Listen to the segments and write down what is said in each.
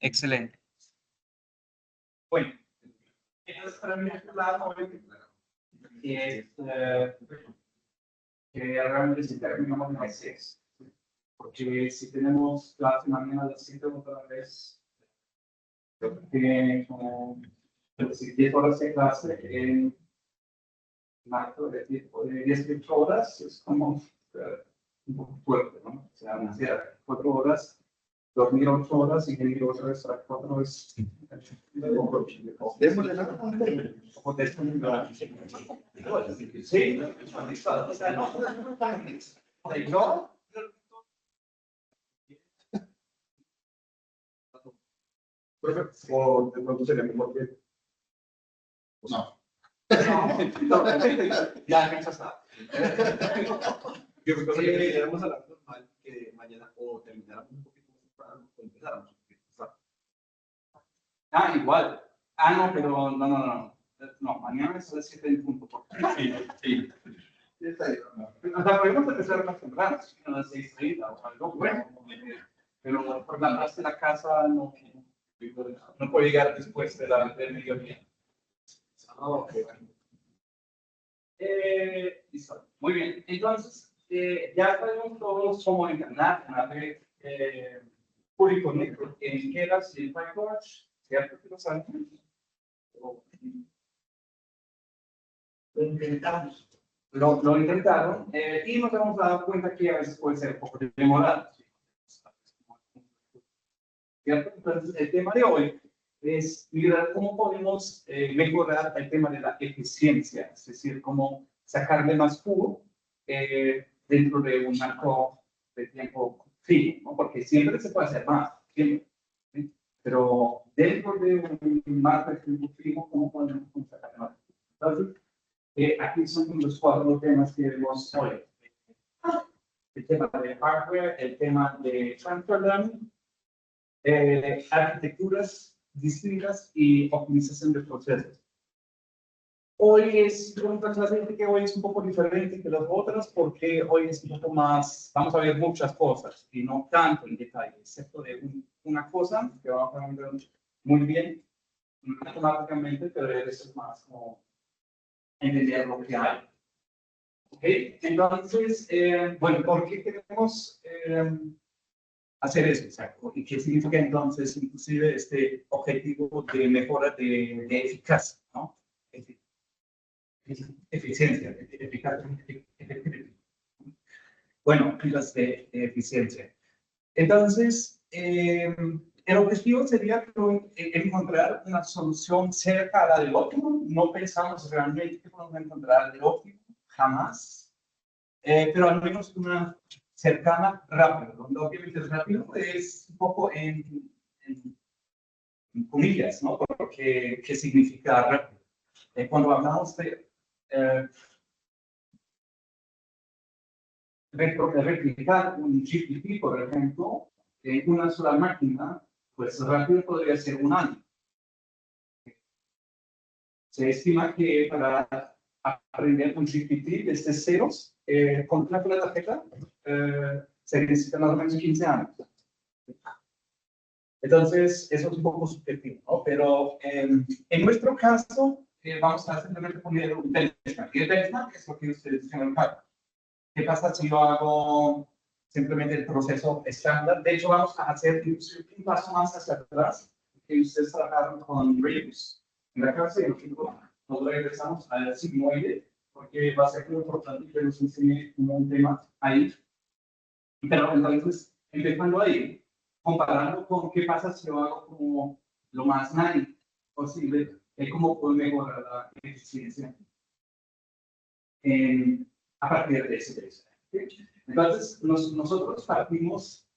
Excelente. Bueno, entonces para mí es lado que realmente si terminamos a las 6. Porque si tenemos clase mañana a las 7 otra vez, creo que como 10 horas de clase en marco de 18 horas es como un poco fuerte, ¿no? O sea, hacer 4 horas, dormir 8 horas y venir otra vez a 4 es Démosle nada. Sí, no. O de pronto sería mejor que. No. Ya, eso está. Yo creo que llegáramos a la normal que mañana o termináramos un poquito más temprano o empezáramos un poquito más tarde. Igual. No, pero no. No, mañana es a las 7 en punto. Sí. O sea, podemos empezar más temprano, a las 6:30 o algo. Bueno, pero por la parte de la casa no puedo llegar después del mediodía. Okay. Listo. Muy bien. Entonces, ya sabemos todos cómo entrenar una red público negro en Keras y en PyTorch, ¿cierto? ¿Que lo saben? Lo intentamos. Lo intentaron y nos hemos dado cuenta que a veces puede ser un poco demorado. ¿Cierto? Entonces, el tema de hoy es mirar cómo podemos mejorar el tema de la eficiencia, es decir, cómo sacarle más jugo dentro de un marco de tiempo fijo, ¿no? Porque siempre se puede hacer más, siempre, ¿sí? Pero dentro de un marco de tiempo fijo, ¿cómo podemos sacar más? Entonces, aquí son los 4 temas que vemos hoy. El tema de hardware, el tema de transfer learning, arquitecturas distintas y optimización de procesos. Hoy es que hoy es un poco diferente que las otras porque hoy es un poco más, vamos a ver muchas cosas y no tanto en detalle, excepto de una cosa que vamos a ver muy bien matemáticamente, pero eso es más como entender lo que hay. ¿Ok? Entonces, bueno, ¿por qué queremos hacer eso? Exacto. ¿Y qué significa entonces inclusive este objetivo de mejora de eficacia, ¿no? Eficiencia, eficacia, efectividad. Bueno, las de eficiencia. Entonces, el objetivo sería encontrar una solución cerca a la del óptimo. No pensamos realmente que podemos encontrar el óptimo, jamás, pero al menos una cercana rápida. Donde obviamente rápido es un poco en comillas, ¿no? Porque, ¿qué significa rápido? Cuando hablamos de replicar un GPT, por ejemplo, en una sola máquina, pues rápido podría ser un año. Se estima que para aprender un GPT desde ceros, con una sola tarjeta, se necesitan más o menos 15 años. Entonces, eso es un poco subjetivo, ¿no? Pero en nuestro caso, vamos a simplemente poner un benchmark. Y el benchmark es lo que ustedes tienen acá. ¿Qué pasa si yo hago simplemente el proceso estándar? De hecho, vamos a hacer un paso más hacia atrás, que ustedes trabajaron con Reus. En la clase de equipo, nos regresamos al sigmoide, porque va a ser muy importante que nos enseñe un tema ahí. Pero entonces, empezando ahí, comparando con qué pasa si yo hago como lo más naive posible, es cómo puedo mejorar la eficiencia a partir de ese test. Entonces, nosotros partimos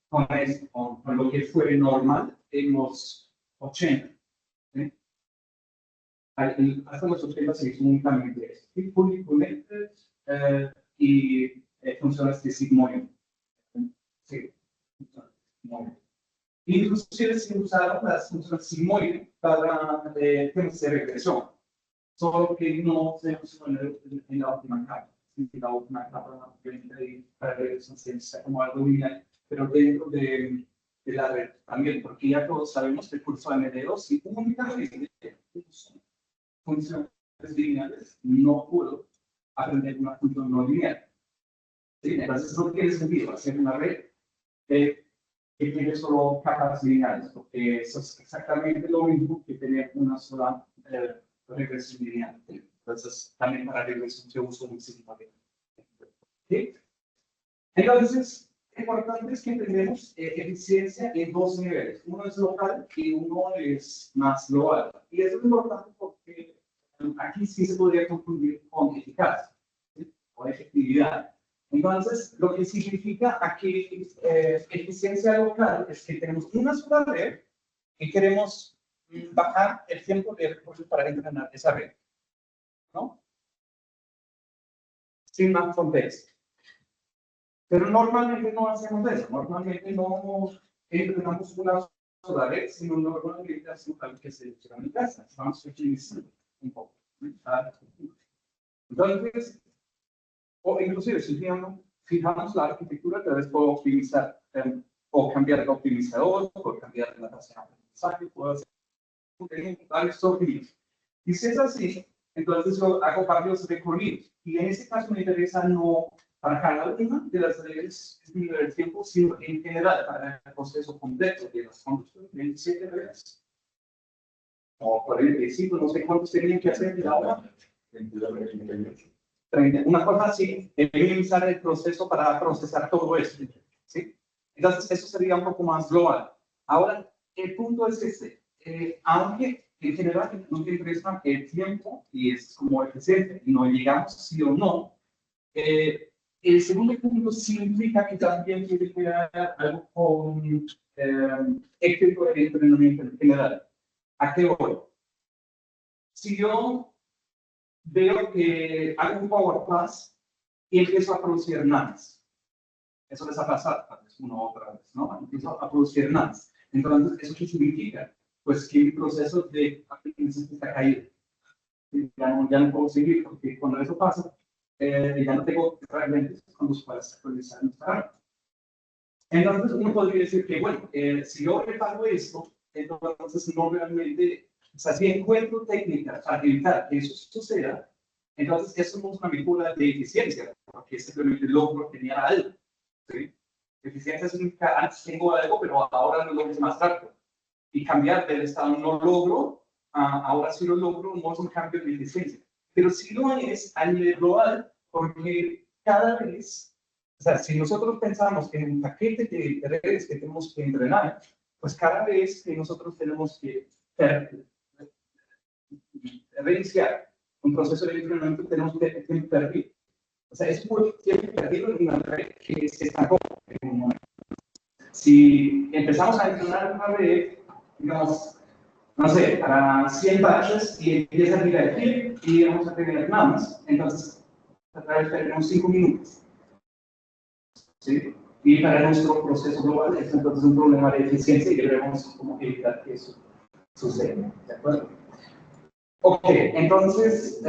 con lo que fue normal en los 80. ¿Sí? Hasta los 80 se hizo únicamente eso. Fully connected y funciones de sigmoide. Sí, inclusive se usaron las funciones sigmoide para temas de regresión, solo que no se usó en la última capa. La última capa para regresión se usa como algo lineal, pero dentro de de la red también, porque ya todos sabemos que el curso de MD2, si únicamente funciones lineales, no puedo aprender una función no lineal. ¿Sí? Entonces no tiene sentido hacer una red que tiene solo capas lineales, porque eso es exactamente lo mismo que tener una sola regresión lineal. Entonces, también para regresión se usa un sigma. ¿Sí? Entonces, lo importante es que entendemos eficiencia en dos niveles. Uno es local y uno es más global. Y eso es importante porque aquí sí se podría confundir con eficacia, ¿sí? O efectividad. Entonces, lo que significa aquí eficiencia local es que tenemos una sola red y queremos bajar el tiempo de recursos para entrenar esa red, ¿no? Sin más contexto. Pero normalmente no hacemos eso. Normalmente no entrenamos una sola red, sino normalmente hacemos algo que se llama en casa. Vamos a utilizar un poco. Entonces, o inclusive si fijamos la arquitectura, tal vez puedo optimizar o cambiar el optimizador, o cambiar la tasa de aprendizaje, puedo hacer varios objetivos. Y si es así, entonces yo hago varios recorridos. Y en este caso me interesa no para cada una de las redes disminuir el tiempo, sino en general para el proceso completo de las 27 redes. O 45, no sé cuántos tenían que hacer de ahora. 30, una cosa así, de minimizar el proceso para procesar todo esto, ¿sí? Entonces, eso sería un poco más global. Ahora, el punto es este, aunque en general nos interesa el tiempo y es como eficiente, y no llegamos sí o no, el segundo punto significa que también tiene que ver algo con éxito de entrenamiento en general. ¿A qué voy? Si yo veo que hago un Power Plus y empiezo a producir NANDs. Eso les ha pasado, tal vez una u otra vez, ¿no? Empiezo a producir NANDs. Entonces, ¿eso qué significa? Pues que mi proceso de aprendizaje está caído. Ya no puedo seguir, porque cuando eso pasa, ya no tengo herramientas con las cuales actualizar mi trabajo. Entonces, uno podría decir que, bueno, si yo reparo esto, entonces no realmente, o sea, si encuentro técnicas para evitar que eso suceda, entonces eso no es una mejora de eficiencia, porque simplemente logro tener algo. ¿Sí? Eficiencia significa, antes tengo algo, pero ahora lo logro más rápido. Y cambiar del estado no logro, ahora sí lo logro, no es un cambio de eficiencia. Pero sí lo es a nivel global, porque cada vez, o sea, si nosotros pensamos en un paquete de redes que tenemos que entrenar, pues cada vez que nosotros tenemos que reiniciar un proceso de entrenamiento, tenemos que perder. O sea, es un tiempo perdido en una red que se estancó en un momento. Si empezamos a entrenar una red, digamos, no sé, para 100 batches y empieza a divertir y vamos a tener más, entonces a través tenemos 5 minutos. ¿Sí? Y para nuestro proceso global es entonces un problema de eficiencia y debemos como evitar que eso suceda. ¿De acuerdo? Ok, entonces,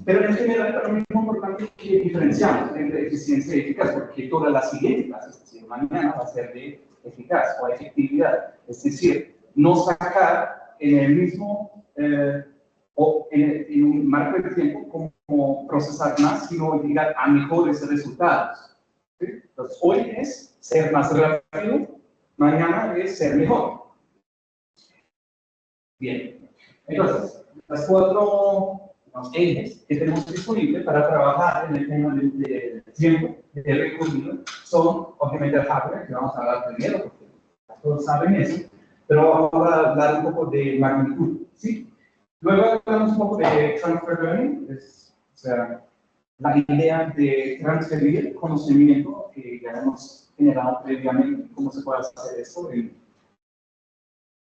pero en general para mí es muy importante que diferenciamos entre eficiencia y eficaz, porque toda la siguiente clase, es decir, mañana va a ser de eficaz o efectividad, es decir, no sacar en el mismo o en un marco de tiempo como procesar más, sino llegar a mejores resultados. ¿Sí? Entonces, hoy es ser más rápido, mañana es ser mejor. Bien, entonces, las 4 ejes que tenemos disponibles para trabajar en el tema de tiempo de recorrido son, obviamente, el hardware, que vamos a hablar primero, porque todos saben eso, pero vamos a hablar un poco de magnitud, ¿sí? Luego hablamos un poco de transfer learning, o sea, la idea de transferir conocimiento que ya hemos generado previamente, cómo se puede hacer eso en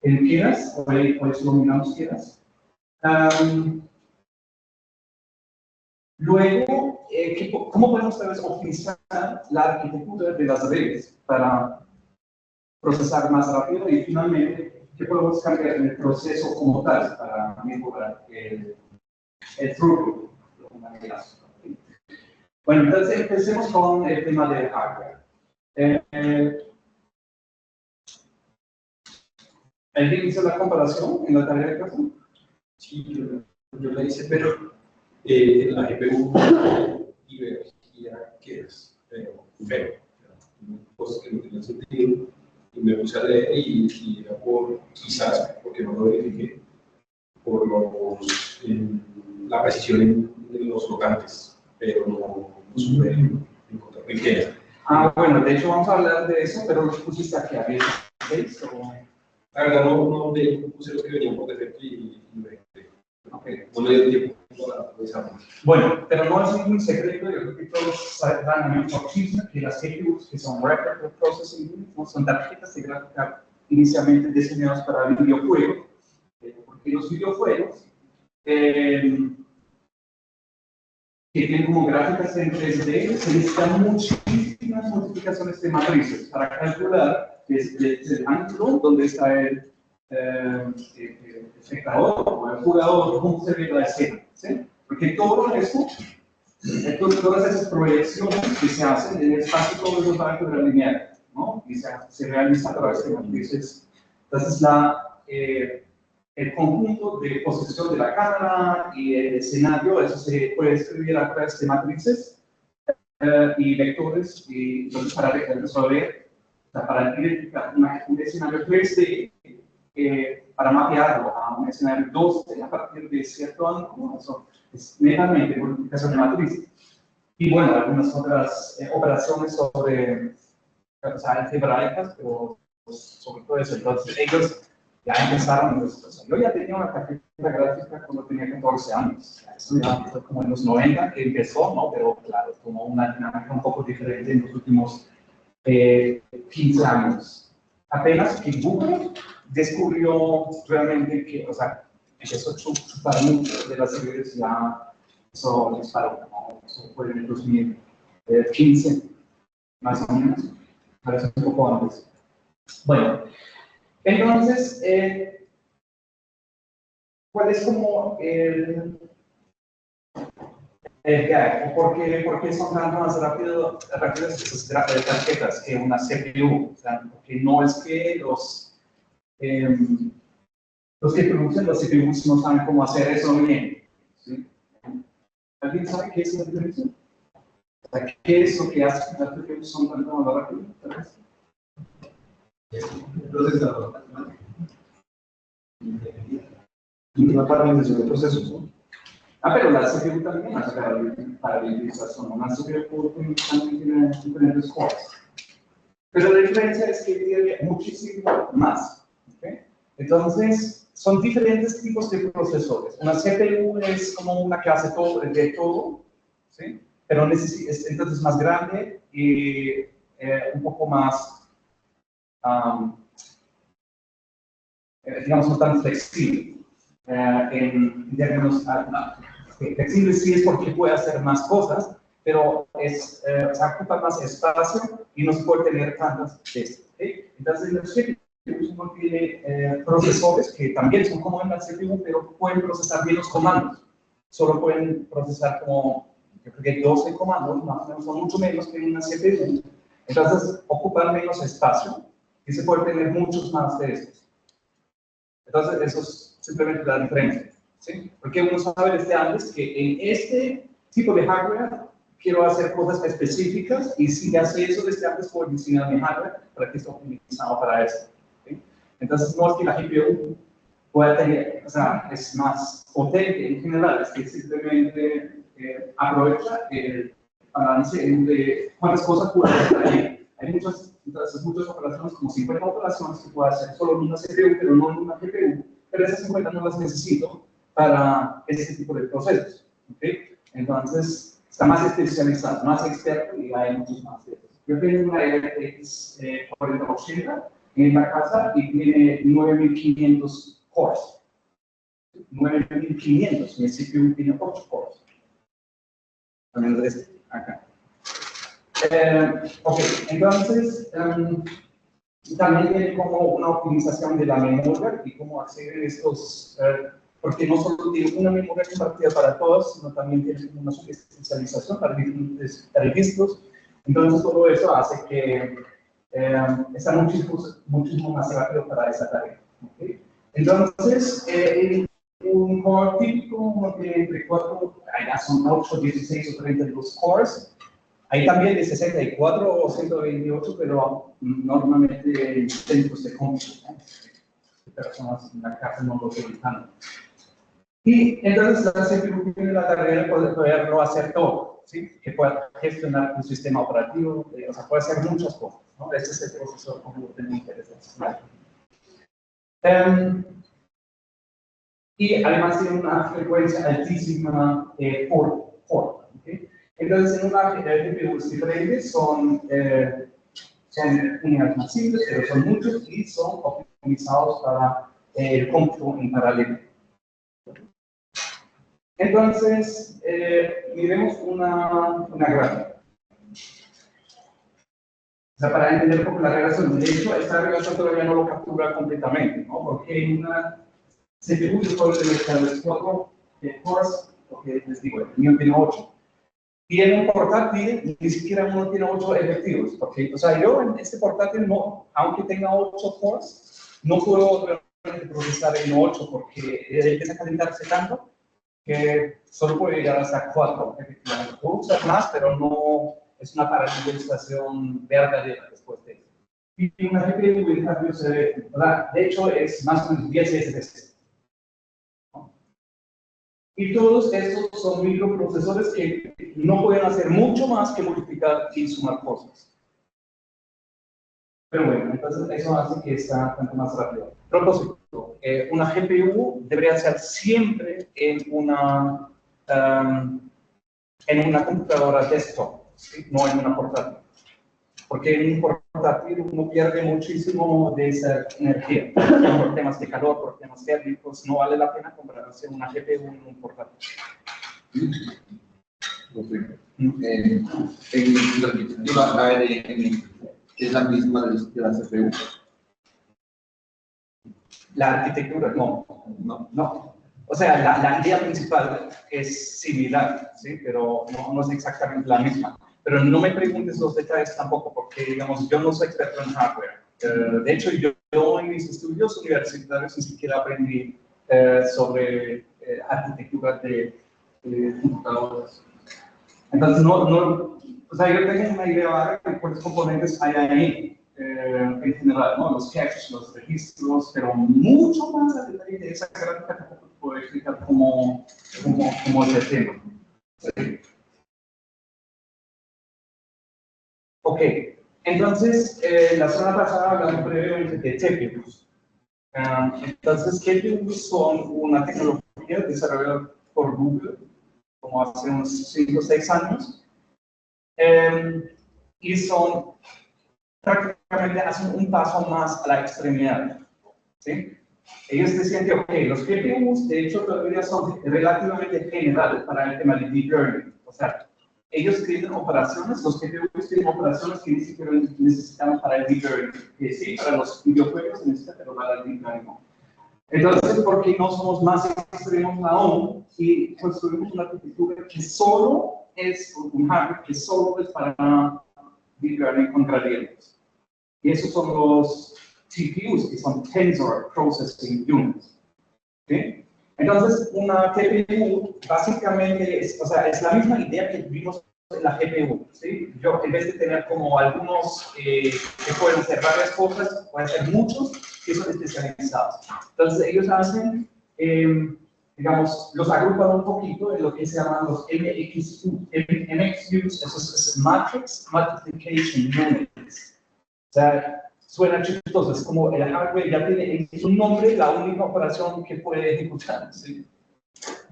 piedras, hoy dominamos piedras. Luego, ¿cómo podemos tal vez optimizar la arquitectura de las redes para procesar más rápido? Y finalmente, ¿qué podemos cambiar en el proceso como tal para mejorar el throughput? Bueno, entonces empecemos con el tema del hardware. ¿Alguien hizo la comparación en la tarea de casa? Sí, yo la hice, pero la GPU y veía que es feo, cosas que no tenían sentido, y me puse a leer y era quizás, porque no lo verifiqué, por la precisión en los locantes, pero no supe encontrar en qué era. Bueno, de hecho vamos a hablar de eso, pero los pusiste aquí a 16 o... La verdad no puse los que venían por defecto y Okay. no me dio tiempo para revisarlos. Bueno, pero no es ningún secreto, yo creo que todos saben por chisme que las GPUs, que son Rapid Processing Units, ¿no? Son tarjetas de gráfica inicialmente diseñadas para videojuegos, porque los videojuegos que tienen como gráficas en 3D se necesitan muchísimas multiplicaciones de matrices para calcular desde el ángulo donde está el espectador o el jugador, cómo se ve la escena, ¿sí? Porque todo eso, todas esas proyecciones que se hacen en el espacio, todo eso va a quedar lineal, ¿no? Y se realiza a través de matrices. Entonces, el conjunto de posición de la cámara y el escenario, eso se puede escribir a través de matrices y vectores, y entonces para resolver, para identificar un escenario 3D, para mapearlo a un escenario 2D a partir de cierto ángulo, eso es netamente multiplicación de matrices. Y bueno, algunas otras operaciones sobre, algebraicas, pero sobre todo eso. Entonces, ellos ya empezaron, pues, yo ya tenía una tarjeta gráfica cuando tenía 14 años. Eso ya fue como en los 90 que empezó, ¿no? Pero claro, tomó una dinámica un poco diferente en los últimos 15 años. Apenas que Google descubrió realmente que, o sea, empezó a chupar mucho de las redes, ya eso disparó, ¿no? Eso fue en el 2015, más o menos, parece un poco antes. Bueno, entonces, ¿cuál es como el gag? ¿Por qué son tanto más rápidas esas tarjetas que una CPU? O sea, porque no es que los que producen las CPUs no saben cómo hacer eso bien, ¿sí? ¿Alguien sabe qué es la diferencia? O sea, ¿qué es lo que hace que las CPUs son tanto más rápidas? Procesador. Y una paralelización de procesos, ¿no? Pero la CPU también hace paralelización. Una CPU también tiene diferentes cosas. Pero la diferencia es que tiene muchísimo más. ¿Okay? Entonces, son diferentes tipos de procesores. Una CPU es como una que hace todo, de todo, ¿sí? Pero es entonces más grande y un poco más, digamos, no tan flexible. En términos flexible sí es porque puede hacer más cosas, pero se ocupa más espacio y no se puede tener tantas de esto. ¿Okay? Entonces, los CPUs uno tiene procesores que también son como en la CPU, pero pueden procesar menos comandos. Solo pueden procesar como, yo creo que 12 comandos, más o menos, son mucho menos que en una CPU. Entonces, ocupan menos espacio y se puede tener muchos más de estos. Entonces, eso es simplemente la diferencia, ¿sí? Porque uno sabe desde antes que en este tipo de hardware quiero hacer cosas específicas y si hace eso desde antes puedo diseñar mi hardware para que esté optimizado para eso, ¿sí? Entonces, no es que la GPU pueda tener, o sea, es más potente en general, es que simplemente aprovecha el balance entre cuántas cosas puede hacer ahí. Hay muchas operaciones, como 50 operaciones que puedo hacer solo en una CPU, pero no en una GPU, pero esas 50 no las necesito para este tipo de procesos. ¿Okay? Entonces, está más especializado, más experto y hay muchos más de esos. Yo tengo una RTX 4080 en la casa y tiene 9500 cores. 9500, mi CPU tiene 8 cores. También es acá. Ok, entonces también tiene como una optimización de la memoria y cómo acceder a estos, porque no solo tiene una memoria compartida para todos, sino también tiene una subespecialización para diferentes registros. Entonces todo eso hace que sea muchísimo más rápido para esa tarea. ¿Okay? Entonces, un core típico uno tiene entre 4, allá son 8, 16 o 32 cores. Hay también de 64 o 128, pero normalmente en centros de cómputo, ¿no? Personas en la casa no lo utilizan. Y entonces la CPU tiene la tarea de poderlo hacer todo, ¿sí? Que pueda gestionar un sistema operativo, o sea, puede hacer muchas cosas, ¿no? Ese es el procesador como lo tengo interés en explicar. Y además tiene una frecuencia altísima por core, ¿okay? Entonces, en una GPUs diferentes son unidades más simples, pero son muchos y son optimizados para el cómputo en paralelo. Entonces, miremos una gráfica. O sea, para entender un poco la relación. De hecho, esta relación todavía no lo captura completamente, ¿no? Porque en una CPU yo puedo tener 4 cores, porque les digo, el mío tiene 8. Y en un portátil ni siquiera uno tiene 8 efectivos, porque, o sea, yo en este portátil, no, aunque tenga 8 cores, no puedo realmente procesar en 8 porque empieza a calentarse tanto que solo puede llegar hasta 4, efectivamente. Puedo usar más, pero no es una paralelización verdadera después de eso. Y una GPU, en cambio, de hecho, es más o menos 10 veces. Y todos estos son microprocesores que no pueden hacer mucho más que multiplicar y sumar cosas. Pero bueno, entonces eso hace que sea tanto más rápido. Propósito, una GPU debería ser siempre en una computadora desktop, ¿sí? No en una portátil. Porque en un portátil uno pierde muchísimo de esa energía. Por temas de calor, por temas térmicos, no vale la pena comprarse una GPU en un portátil. En la arquitectura ARM es la misma de la CPU. La arquitectura, no. O sea, la idea principal es similar, ¿sí? Pero no es exactamente la misma. Pero no me preguntes los detalles tampoco, porque, digamos, yo no soy experto en hardware. De hecho, yo en mis estudios universitarios ni siquiera aprendí sobre arquitectura de computadoras. Entonces, o sea, yo tengo una idea vaga de cuáles componentes hay ahí, en general, ¿no? Los caches, los registros, pero mucho más a detalle de esa gráfica tampoco te puedo explicar cómo es el tema. ¿Sí? Ok, entonces, la semana pasada hablamos brevemente de TPUs. Entonces, TPUs son una tecnología desarrollada por Google como hace unos 5 o 6 años, y son prácticamente hacen un paso más a la extremidad, ¿sí? Ellos decían que, ok, los GPUs de hecho todavía son relativamente generales para el tema de deep learning, o sea, ellos tienen operaciones, los GPUs tienen operaciones que ni siquiera necesitan para el deep learning, que sí, para los videojuegos se necesitan, pero para el deep learning no. Entonces, ¿por qué no somos más extremos aún y construimos una arquitectura que solo es un hardware que solo es para deep learning con gradientes? Y esos son los TPUs, que son Tensor Processing Units. ¿Sí? Entonces, una TPU básicamente es la misma idea que vimos en la GPU. ¿Sí? Yo, en vez de tener como algunos que pueden hacer varias cosas, pueden ser muchos que son especializados. Entonces, ellos hacen, digamos, los agrupan un poquito en lo que se llaman los MXUs, esos es Matrix Multiplication Units. O sea, suena chistoso, es como el hardware ya tiene en su nombre la única operación que puede ejecutar, ¿sí?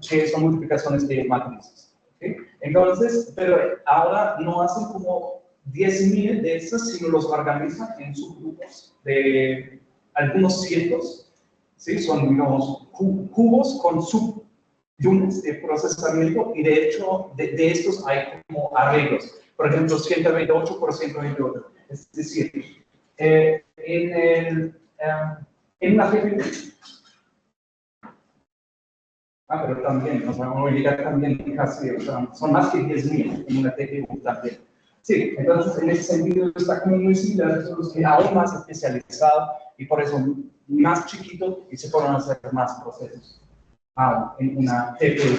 Que son multiplicaciones de matrices. ¿Sí? Entonces, pero ahora no hacen como 10.000 de esas, sino los organizan en subgrupos de algunos cientos, ¿sí? Son, digamos, cubos con subunits de procesamiento, y de hecho, de estos hay como arreglos. Por ejemplo, 128 por 128. Es decir, en una GPU, pero también, o sea, uno llega también casi, o sea, son más que 10.000 en una GPU también. Sí, entonces en ese sentido está como muy similar, solo que aún más especializado y por eso más chiquito y se pueden hacer más procesos en una TPU.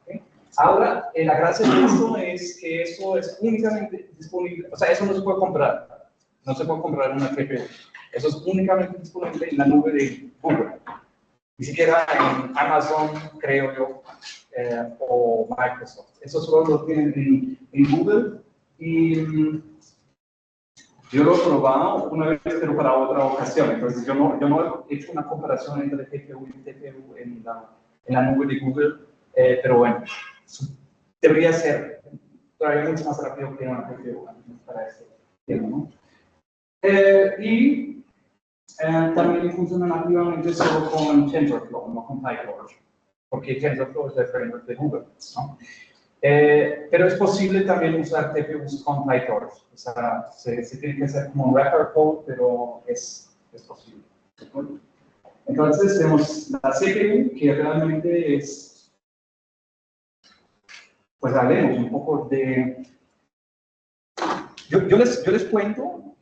¿Okay? Ahora, la gracia de esto es que eso es únicamente disponible, o sea, eso no se puede comprar, no se puede comprar en una TPU, eso es únicamente disponible en la nube de Google, ni siquiera en Amazon, creo yo, o Microsoft, eso solo lo tienen en Google. Y yo lo he probado una vez, pero para otra ocasión. Entonces, yo no he hecho una comparación entre GPU y TPU en la nube de Google, pero bueno, debería ser todavía mucho más rápido que una GPU para este tema, ¿no? También funciona nativamente solo con TensorFlow, no con PyTorch, porque TensorFlow es el framework de Google, ¿no? Pero es posible también usar TPUs con PyTorch. O sea, se tiene que hacer como un wrapper code, pero es posible. Entonces tenemos la CPU, que realmente es, pues hablemos un poco de... Yo les cuento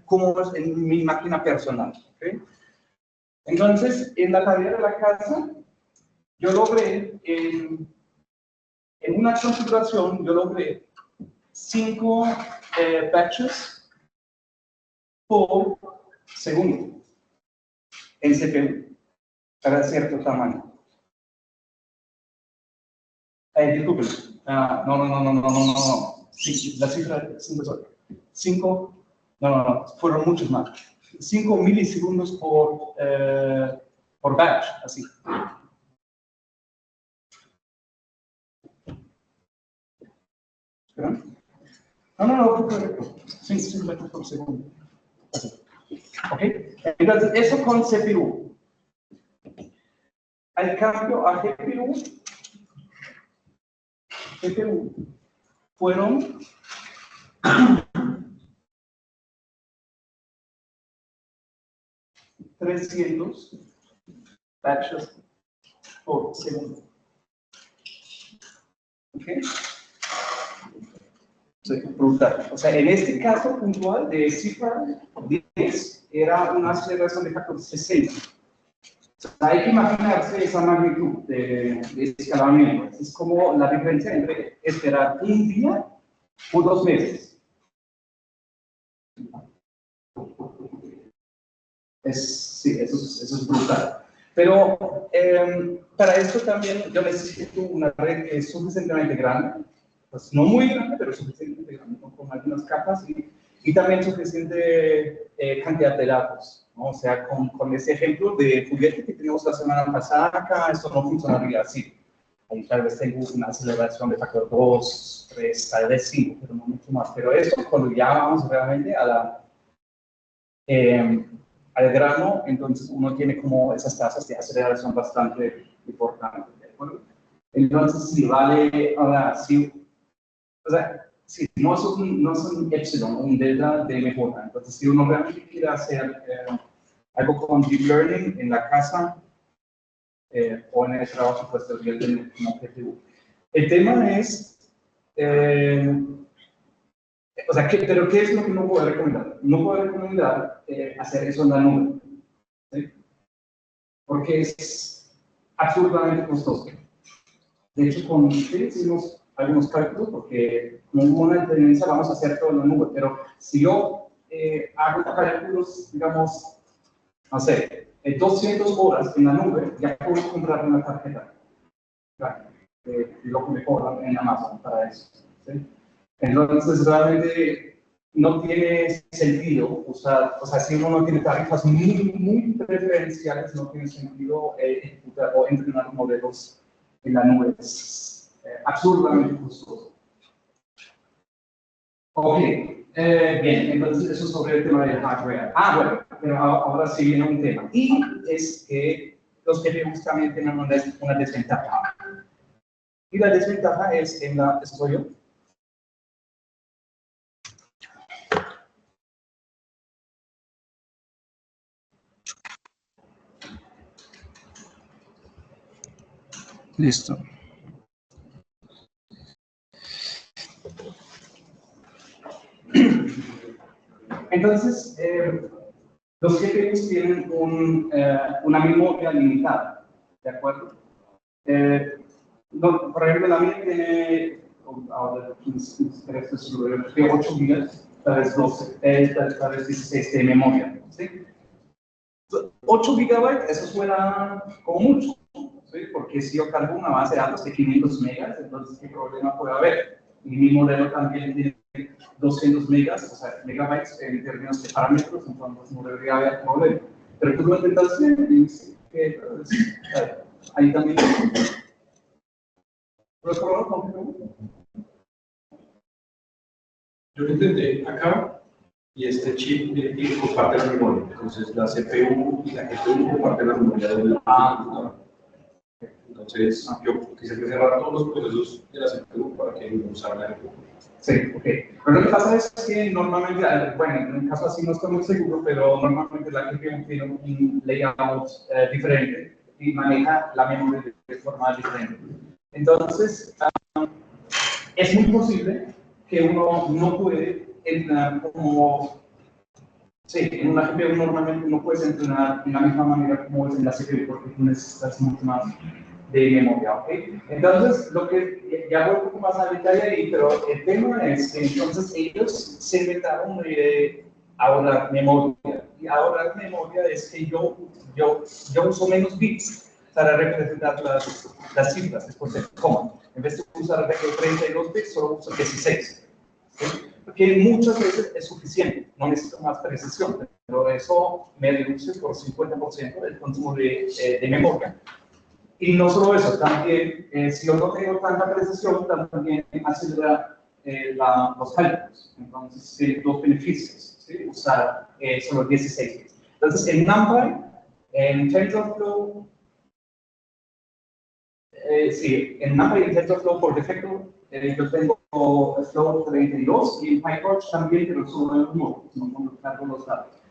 cómo es en mi máquina personal. ¿Okay? Entonces, en la tarea de la casa, yo logré en una configuración, yo logré 5 batches por segundo en CPU para cierto tamaño. Disculpen. No. Sí, la cifra 5 es otra. 5, no, fueron muchos más. 5 milisegundos por batch, así. ¿Espera? No, correcto. 5 batches por segundo. Así. ¿Ok? Entonces, eso con CPU. Al cambio a GPU fueron 300 batches por segundo. ¿Ok? Sí, brutal. O sea, en este caso puntual de cifra 10 era una aceleración de factor 60. O sea, hay que imaginarse esa magnitud de escalamiento. Es como la diferencia entre esperar un día o 2 meses. Sí, eso es brutal. Pero para esto también yo necesito una red que es suficientemente grande, pues no muy grande, pero suficientemente grande, ¿no? Con algunas capas y también suficiente cantidad de datos, ¿no? O sea, con ese ejemplo de juguete que teníamos la semana pasada acá, esto no funcionaría así. Ahí tal vez tengo una aceleración de factor 2, 3, tal vez 5, pero no mucho más. Pero esto, cuando ya vamos realmente al grano, entonces uno tiene como esas tasas de aceleración bastante importantes, ¿de acuerdo? Entonces, si vale, ahora, sí, o sea, si no es un epsilon, un delta de mejora, entonces si uno realmente quiere hacer algo con deep learning en la casa o en el trabajo, pues debería tener como objetivo. El tema es, o sea, ¿pero qué es lo que no puedo recomendar? No puedo recomendar hacer eso en la nube, ¿sí? Porque es absurdamente costoso. De hecho, con ustedes hicimos algunos cálculos, porque con una tendencia vamos a hacer todo en la nube, pero si yo hago cálculos, digamos, no sé, 200 horas en la nube, ya puedo comprar una tarjeta. Claro, lo que me cobran en Amazon para eso. ¿Sí? Entonces, realmente no tiene sentido usar, o sea, si uno no tiene tarifas muy preferenciales, no tiene sentido ejecutar o entrenar modelos en la nube. Es absurdamente costoso. Ok, bien, entonces eso sobre el tema del hardware. Bueno, pero ahora sí viene un tema. Y es que los GPUs también tienen una desventaja. Y la desventaja es en la desarrollo. Listo. Entonces, los GPUs tienen una memoria limitada, ¿de acuerdo? Por ejemplo, la mía tiene ahora 8 gigas, tal vez 12, tal vez 16 de memoria, ¿sí? 8 gigabytes, eso suena como mucho, ¿sí? Porque si yo cargo una base de datos de 500 megas, entonces ¿qué problema puede haber? Y mi modelo también tiene 200 megas, o sea, megabytes en términos de parámetros, entonces no debería haber problema. Pero tú lo intentaste y dices que ahí también. ¿Puedes probar con Yo lo intenté acá y este chip comparte la memoria. Entonces la CPU y la GPU comparten la memoria del computador. Entonces yo quise cerrar todos los procesos de la CPU para que no usara la GPU. Sí, ok. Pero lo que pasa es que normalmente, bueno, en un caso así no estoy muy seguro, pero normalmente la GPU tiene un layout diferente y maneja la memoria de forma diferente. Entonces, es muy posible que uno no puede entrenar como, sí, en una GPU normalmente no puedes entrenar de la misma manera como es en la CPU, porque tú necesitas mucho más de memoria, ¿ok? Entonces, lo que, ya voy un poco más al detalle ahí, pero el tema es que entonces ellos se inventaron ahorrar memoria, y ahorrar memoria es que yo uso menos bits para representar las cifras, después de cómo. En vez de usar 32 bits, solo uso 16. ¿Sí? Porque muchas veces es suficiente, no necesito más precisión, pero eso me reduce por 50% el consumo de memoria. Y no solo eso, también, si yo no tengo tanta precisión, también acelera los cálculos. Entonces, los beneficios, ¿sí? Usar solo 16 bits. Entonces, en NumPy, en TensorFlow, sí, en NumPy y en TensorFlow por defecto, yo tengo Flow 32 y en PyTorch también, pero solo en uno, no cargo los datos.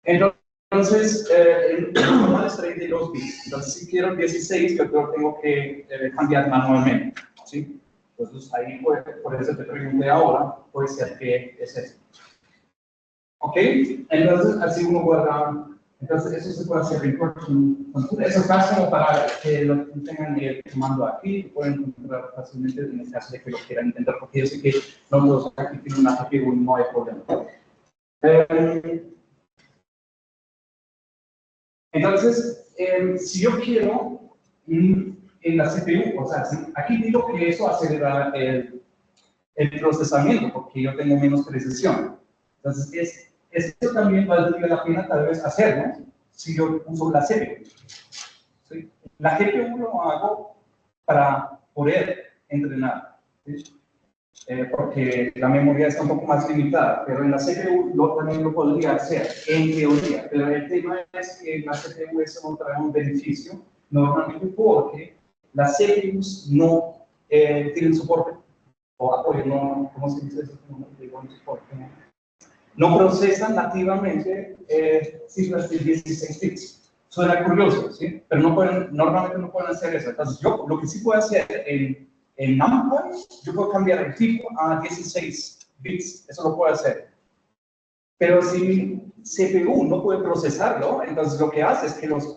Entonces, el normal es 32 bits. Entonces, si quiero 16, yo tengo que cambiar manualmente, ¿sí? Entonces, ahí por eso te pregunté ahora, puede ser que es eso. ¿Ok? Entonces, así uno guarda. Entonces, eso se puede hacer en eso es más como para que lo tengan el comando aquí, lo pueden encontrar fácilmente en el caso de que lo quieran intentar, porque yo sé que no todos aquí tienen una GPU y no hay problema. Entonces, si yo quiero en la CPU, o sea, aquí digo que eso acelera el procesamiento, porque yo tengo menos precisión. Entonces, esto también valdría la pena tal vez hacerlo si yo uso la CPU. ¿Sí? La GPU lo hago para poder entrenar, ¿sí? Porque la memoria está un poco más limitada, pero en la CPU también lo podría hacer, en teoría. Pero el tema es que la CPU eso no trae un beneficio, normalmente porque las CPUs no tienen soporte o apoyo, no, ¿cómo se dice eso? No procesan nativamente cifras de 16 bits. Suena curioso, ¿sí? Pero normalmente no pueden hacer eso. Entonces, yo lo que sí puedo hacer en NumPy, yo puedo cambiar el tipo a 16 bits, eso lo puedo hacer. Pero si mi CPU no puede procesarlo, entonces lo que hace es que los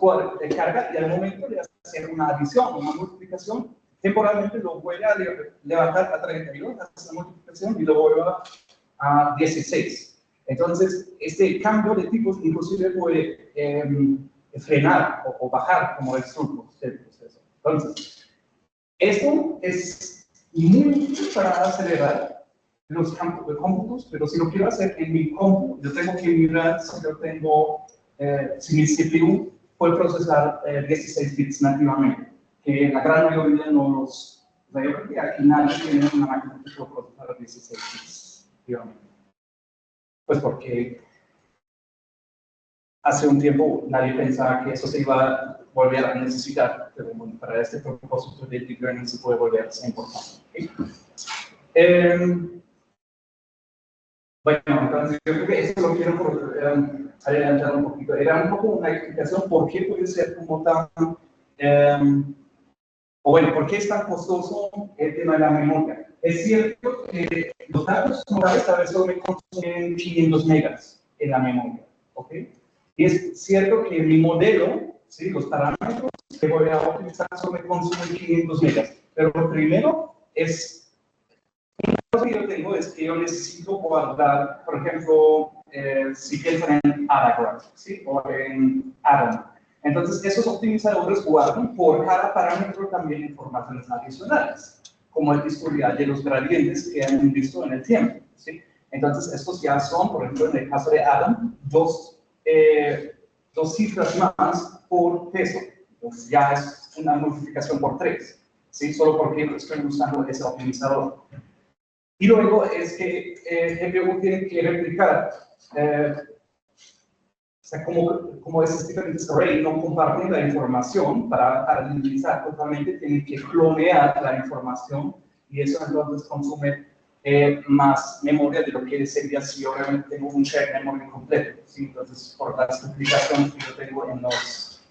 carga y al momento de hacer una adición, una multiplicación, temporalmente lo vuelve a levantar a 32, hace la multiplicación y lo vuelve a 16. Entonces, este cambio de tipos inclusive puede frenar o bajar como el flujo del proceso. Entonces, esto es muy útil para acelerar los campos de cómputos, pero si lo quiero hacer en mi cómputo, yo tengo que mirar si yo tengo, si mi CPU puede procesar 16 bits nativamente, que la gran mayoría no los, o sea, yo creo que aquí nadie tiene una máquina que puede procesar 16 bits nativamente. Pues porque hace un tiempo nadie pensaba que eso se iba a volver a necesitar, pero bueno, para este propósito de Deep Learning se puede volver a ser importante. ¿Okay? Bueno, entonces yo creo que eso lo quiero adelantar un poquito. Era un poco una explicación por qué puede ser como tan, o bueno, por qué es tan costoso el tema de la memoria. es cierto que los datos locales a veces me consumen 500 megas en la memoria, ¿ok? Y es cierto que mi modelo, ¿sí? Los parámetros que voy a utilizar solo me consumen 500 megas. Pero lo primero es, una cosa que yo tengo es que yo necesito guardar, por ejemplo, si piensan en Adagraph, ¿sí? O en Atom. Entonces, esos optimizadores guardan por cada parámetro también informaciones adicionales, como el historial de los gradientes que han visto en el tiempo, ¿sí? Entonces, estos ya son, por ejemplo, en el caso de Adam, dos cifras más por peso. Entonces, ya es una multiplicación por 3, ¿sí? Solo porque estoy usando ese optimizador. Y luego es que GPU tiene que replicar, o sea, como esos diferentes arrays no comparten la información para utilizar totalmente, tienen que clonear la información y eso entonces consume más memoria de lo que sería si yo realmente tengo un shared memory completo, ¿sí? Entonces, por las duplicaciones que yo tengo en los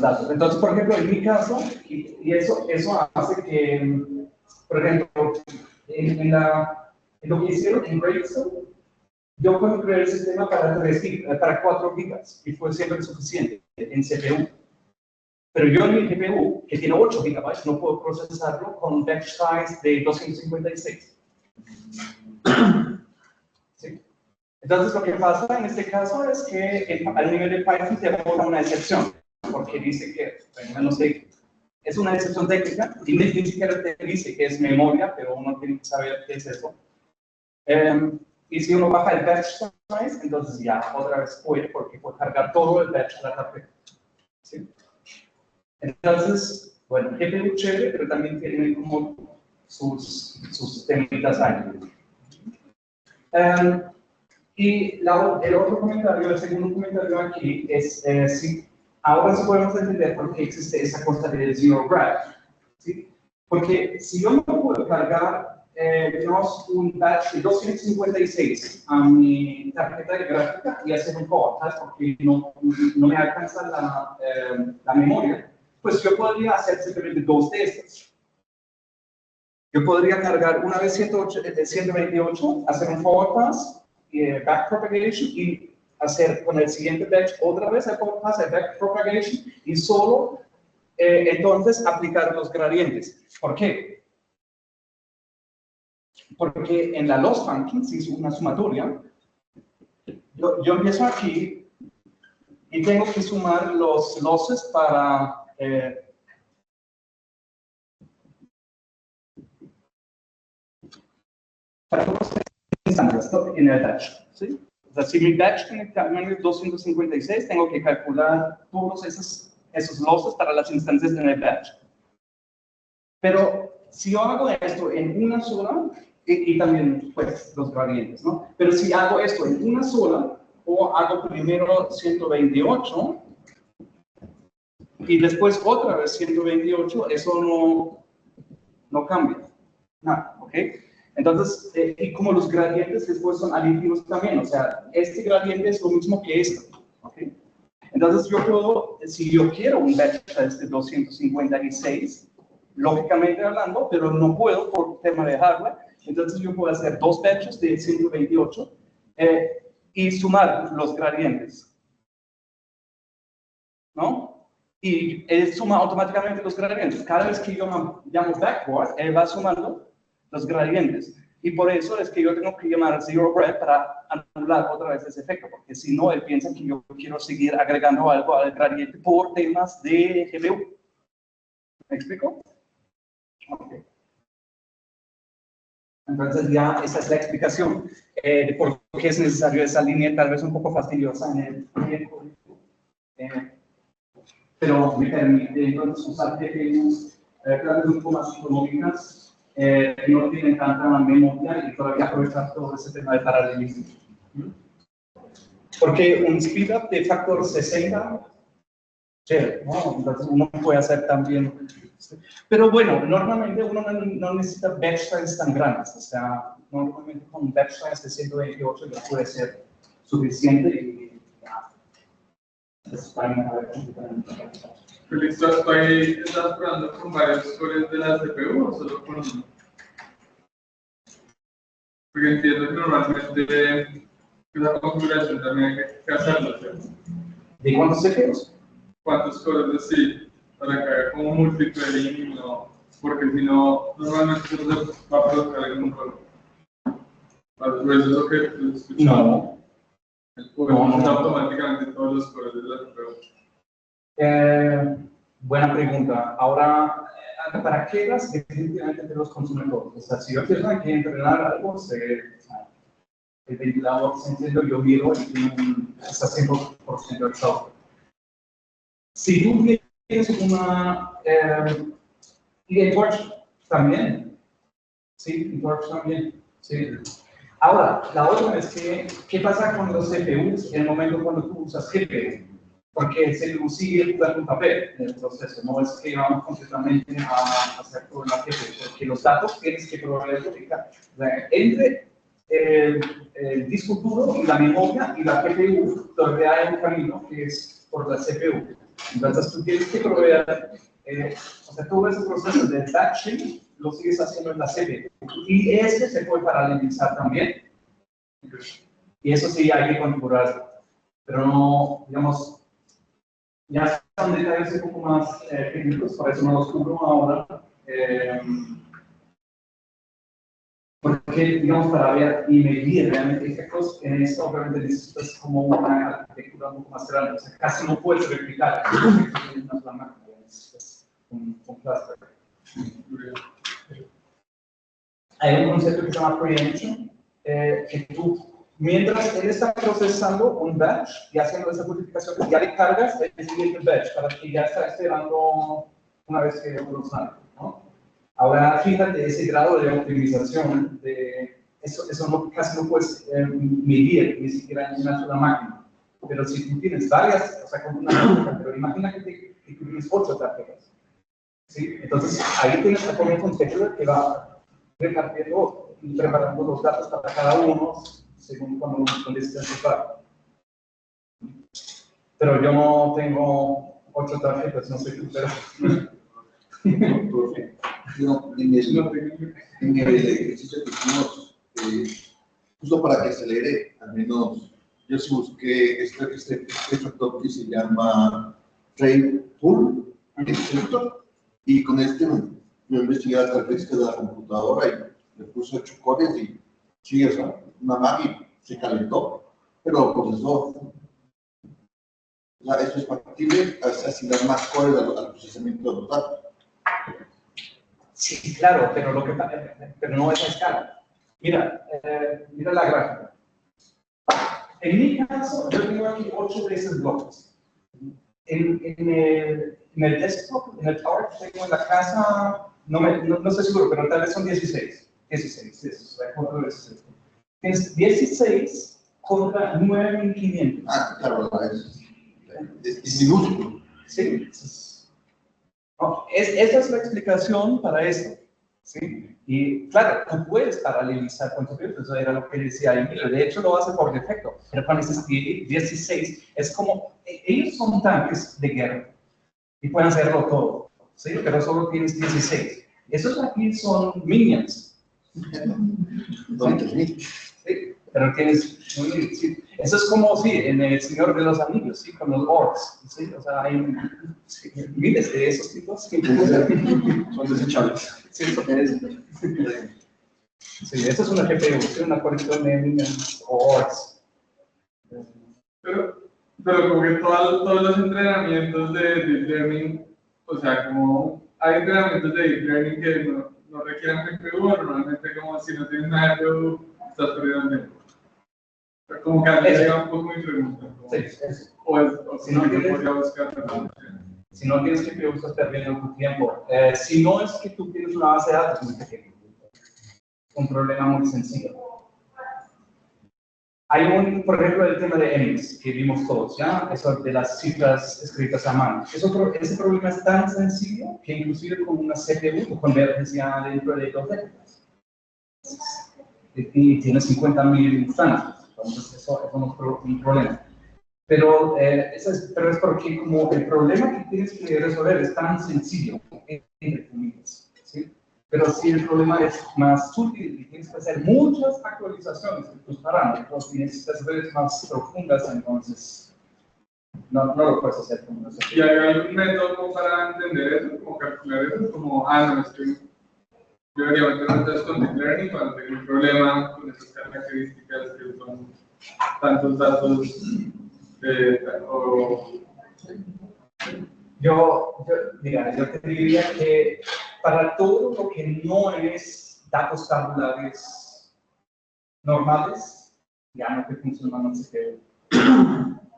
datos. Entonces, por ejemplo, en mi caso, y eso hace que, por ejemplo, en lo que hicieron en Gradestone, yo puedo crear el sistema para 4 gigas y fue siempre suficiente en CPU. Pero yo en mi GPU, que tiene 8 gigabytes, no puedo procesarlo con un batch size de 256. ¿Sí? Entonces, lo que pasa en este caso es que al nivel de Python te aporta una excepción, porque dice que, bueno, no sé, es una excepción técnica y ni siquiera te dice que es memoria, pero uno tiene que saber qué es eso. Y si uno baja el batch size, entonces ya otra vez puede, porque puede cargar todo el batch de la tarjeta. ¿Sí? Entonces, bueno, GPU chévere, pero también tiene como sus temitas ahí. Y el otro comentario, el segundo comentario aquí es, si ahora sí podemos entender por qué existe esa cosa de zero graph, ¿sí? Porque si yo no puedo cargar, digamos, un batch de 256 a mi tarjeta de gráfica y hacer un code, ¿sabes? Porque no me alcanza la memoria, pues yo podría hacer simplemente 2 de estas. Yo podría cargar una vez 128, hacer un forward pass, backpropagation y hacer con el siguiente batch otra vez el forward pass, el backpropagation y solo entonces aplicar los gradientes. ¿Por qué? Porque en la loss function, si es una sumatoria, yo empiezo aquí y tengo que sumar los losses para todos los instantes en el batch, ¿sí? O sea, si mi batch tiene tamaño 256, tengo que calcular todos esos losses para las instancias en el batch. Pero si yo hago esto en una sola, y también pues los gradientes, ¿no? Pero si hago esto en una sola, o hago primero 128, y después otra vez 128, eso no cambia, nada, ¿ok? Entonces, y como los gradientes después son aditivos también, o sea, este gradiente es lo mismo que este, ¿ok? Entonces yo puedo, si yo quiero un batch de 256, lógicamente hablando, pero no puedo por tema de hardware, entonces yo puedo hacer 2 batches de 128 y sumar los gradientes, ¿no? Y él suma automáticamente los gradientes. Cada vez que yo llamo backward, él va sumando los gradientes. Y por eso es que yo tengo que llamar zero graph para anular otra vez ese efecto, porque si no, él piensa que yo quiero seguir agregando algo al gradiente por temas de GPU. ¿Me explico? Okay. Entonces ya esa es la explicación de por qué es necesario esa línea, tal vez un poco fastidiosa en el código. Pero me permite entonces usar GPUs claves un poco más económicas, no tienen tanta memoria y todavía aprovechar todo ese tema de paralelismo. Porque un speedup de factor 60, chévere, ¿no? Entonces uno puede hacer también. Pero bueno, normalmente uno no necesita batch size tan grandes, o sea, normalmente con un batch size de 128 ya puede ser suficiente y ya. Es para Félix, ¿tú ahí estás probando con varios cores de la CPU o solo con uno? Porque entiendo que normalmente esa configuración también hay que hacerla, ¿cierto? ¿De cuántos CPUs? ¿Cuántos cores de sí? Para que haya como multithreading, ¿no? Porque si no, normalmente se va a provocar en un coro. ¿Eso es lo que tú escuchas? No. No, automáticamente todos los cores de la CPU. Buena pregunta. Ahora, ¿para qué las definitivamente te los consume todos? O sea, si yo quiero que entrenar algo, el ventilador se enciende, yo miro y está 100% exhausto. Si tú tienes una... y en Torch también. Sí, en Torch también. Sí. Ahora, la otra es que, ¿qué pasa con los CPUs en el momento cuando tú usas GPU? Porque el CPU sigue jugando un papel en el proceso, no es que vamos completamente a hacer todo la GPU, porque los datos tienes que proveer entre el disco duro y la memoria y la GPU, todavía hay un camino que es por la CPU. Entonces tú tienes que proveer, o sea, todo ese proceso de batching lo sigues haciendo en la CPU. Y este se puede paralelizar también. Y eso sí hay que configurarlo. Pero no, digamos, ya son detalles un poco más técnicos, por eso no los cubro ahora. Porque, digamos, para ver y medir realmente efectos, en esto obviamente necesitas como una arquitectura un poco más grande. O sea, casi no puedes replicar en una sola máquina, necesitas un cluster. Hay un concepto que se llama preemption, que tú, mientras él está procesando un batch y haciendo esa purificación, ya le cargas el siguiente batch para que ya está esperando una vez que lo salga, ¿no? Ahora, fíjate ese grado de optimización, eso no, casi no puedes medir ni siquiera en una sola máquina. Pero si tú tienes varias, o sea, con una máquina, pero imagina que tú tienes 8 tarjetas. ¿Sí? Entonces, ahí tienes que poner un scheduler que va repartiendo y preparando los datos para cada uno según cuando lo necesitas usar. Pero yo no tengo 8 tarjetas, no sé tú, pero... No, en el ejercicio que hicimos, justo para que acelere, al menos yo sí busqué este factor que se llama Trade Pool, y con este me investigué las características de la computadora y le puse 8 cores y sí, o sea, una máquina se calentó, pero procesó. O sea, eso es factible, asignar más cores al procesamiento de los datos. Sí, claro, pero no es a escala. Mira, mira la gráfica. En mi caso, yo tengo aquí 8 de esos bloques. En el desktop, en el tower que tengo en la casa, no estoy seguro, pero tal vez son 16. 16, tienes 16 contra 9.500. Ah, claro, es minúsculo. Sí, no, esa es la explicación para esto. ¿Sí? Y claro, tú puedes paralelizar con tu virus, eso era lo que decía Emilio. De hecho, lo hace por defecto. Pero cuando dices 16, es como, ellos son tanques de guerra y pueden hacerlo todo. ¿Sí? Pero solo tienes 16. Esos aquí son minions. ¿Sí? Pero tienes, sí. Eso es como, sí, en El Señor de los Anillos, ¿sí? Con los orcs, ¿sí? O sea, hay miles de esos tipos. ¿Sí? Son desechables. Sí, sí, eso es una GPU, ¿sí? Una colección de minions o orcs. Pero como que todos los entrenamientos de Deep Learning, o sea, como hay entrenamientos de Deep Learning que no requieren GPU, normalmente como si no tienes una GPU, estás perdiendo tiempo. Como que antes llega un poco mi pregunta. Como, Sí, o si no podría buscar. Si no tienes GPU, estás perdiendo tu tiempo. Si no es que tú tienes una base de datos muy pequeña, un problema muy sencillo. Hay por ejemplo, el tema de ENIX, que vimos todos, ¿ya? Eso de las cifras escritas a mano. Ese problema es tan sencillo que inclusive con una CPU tu convergencia dentro de 2 décadas. Y tiene 50.000 instancias, entonces eso no es un problema. Pero, pero es porque como el problema que tienes que resolver es tan sencillo, entre comillas, ¿sí? Pero si el problema es más sutil y tienes que hacer muchas actualizaciones de tus parámetros y necesitas redes más profundas, entonces no lo puedes hacer como eso. ¿Y hay algún método para entender eso, como calcular eso? Como, no, es que yo debería meter un test con deep learning cuando tengo un problema con esas características que son tantos datos Yo te diría que para todo lo que no es datos tabulares normales, ya no te funcionan no sé qué.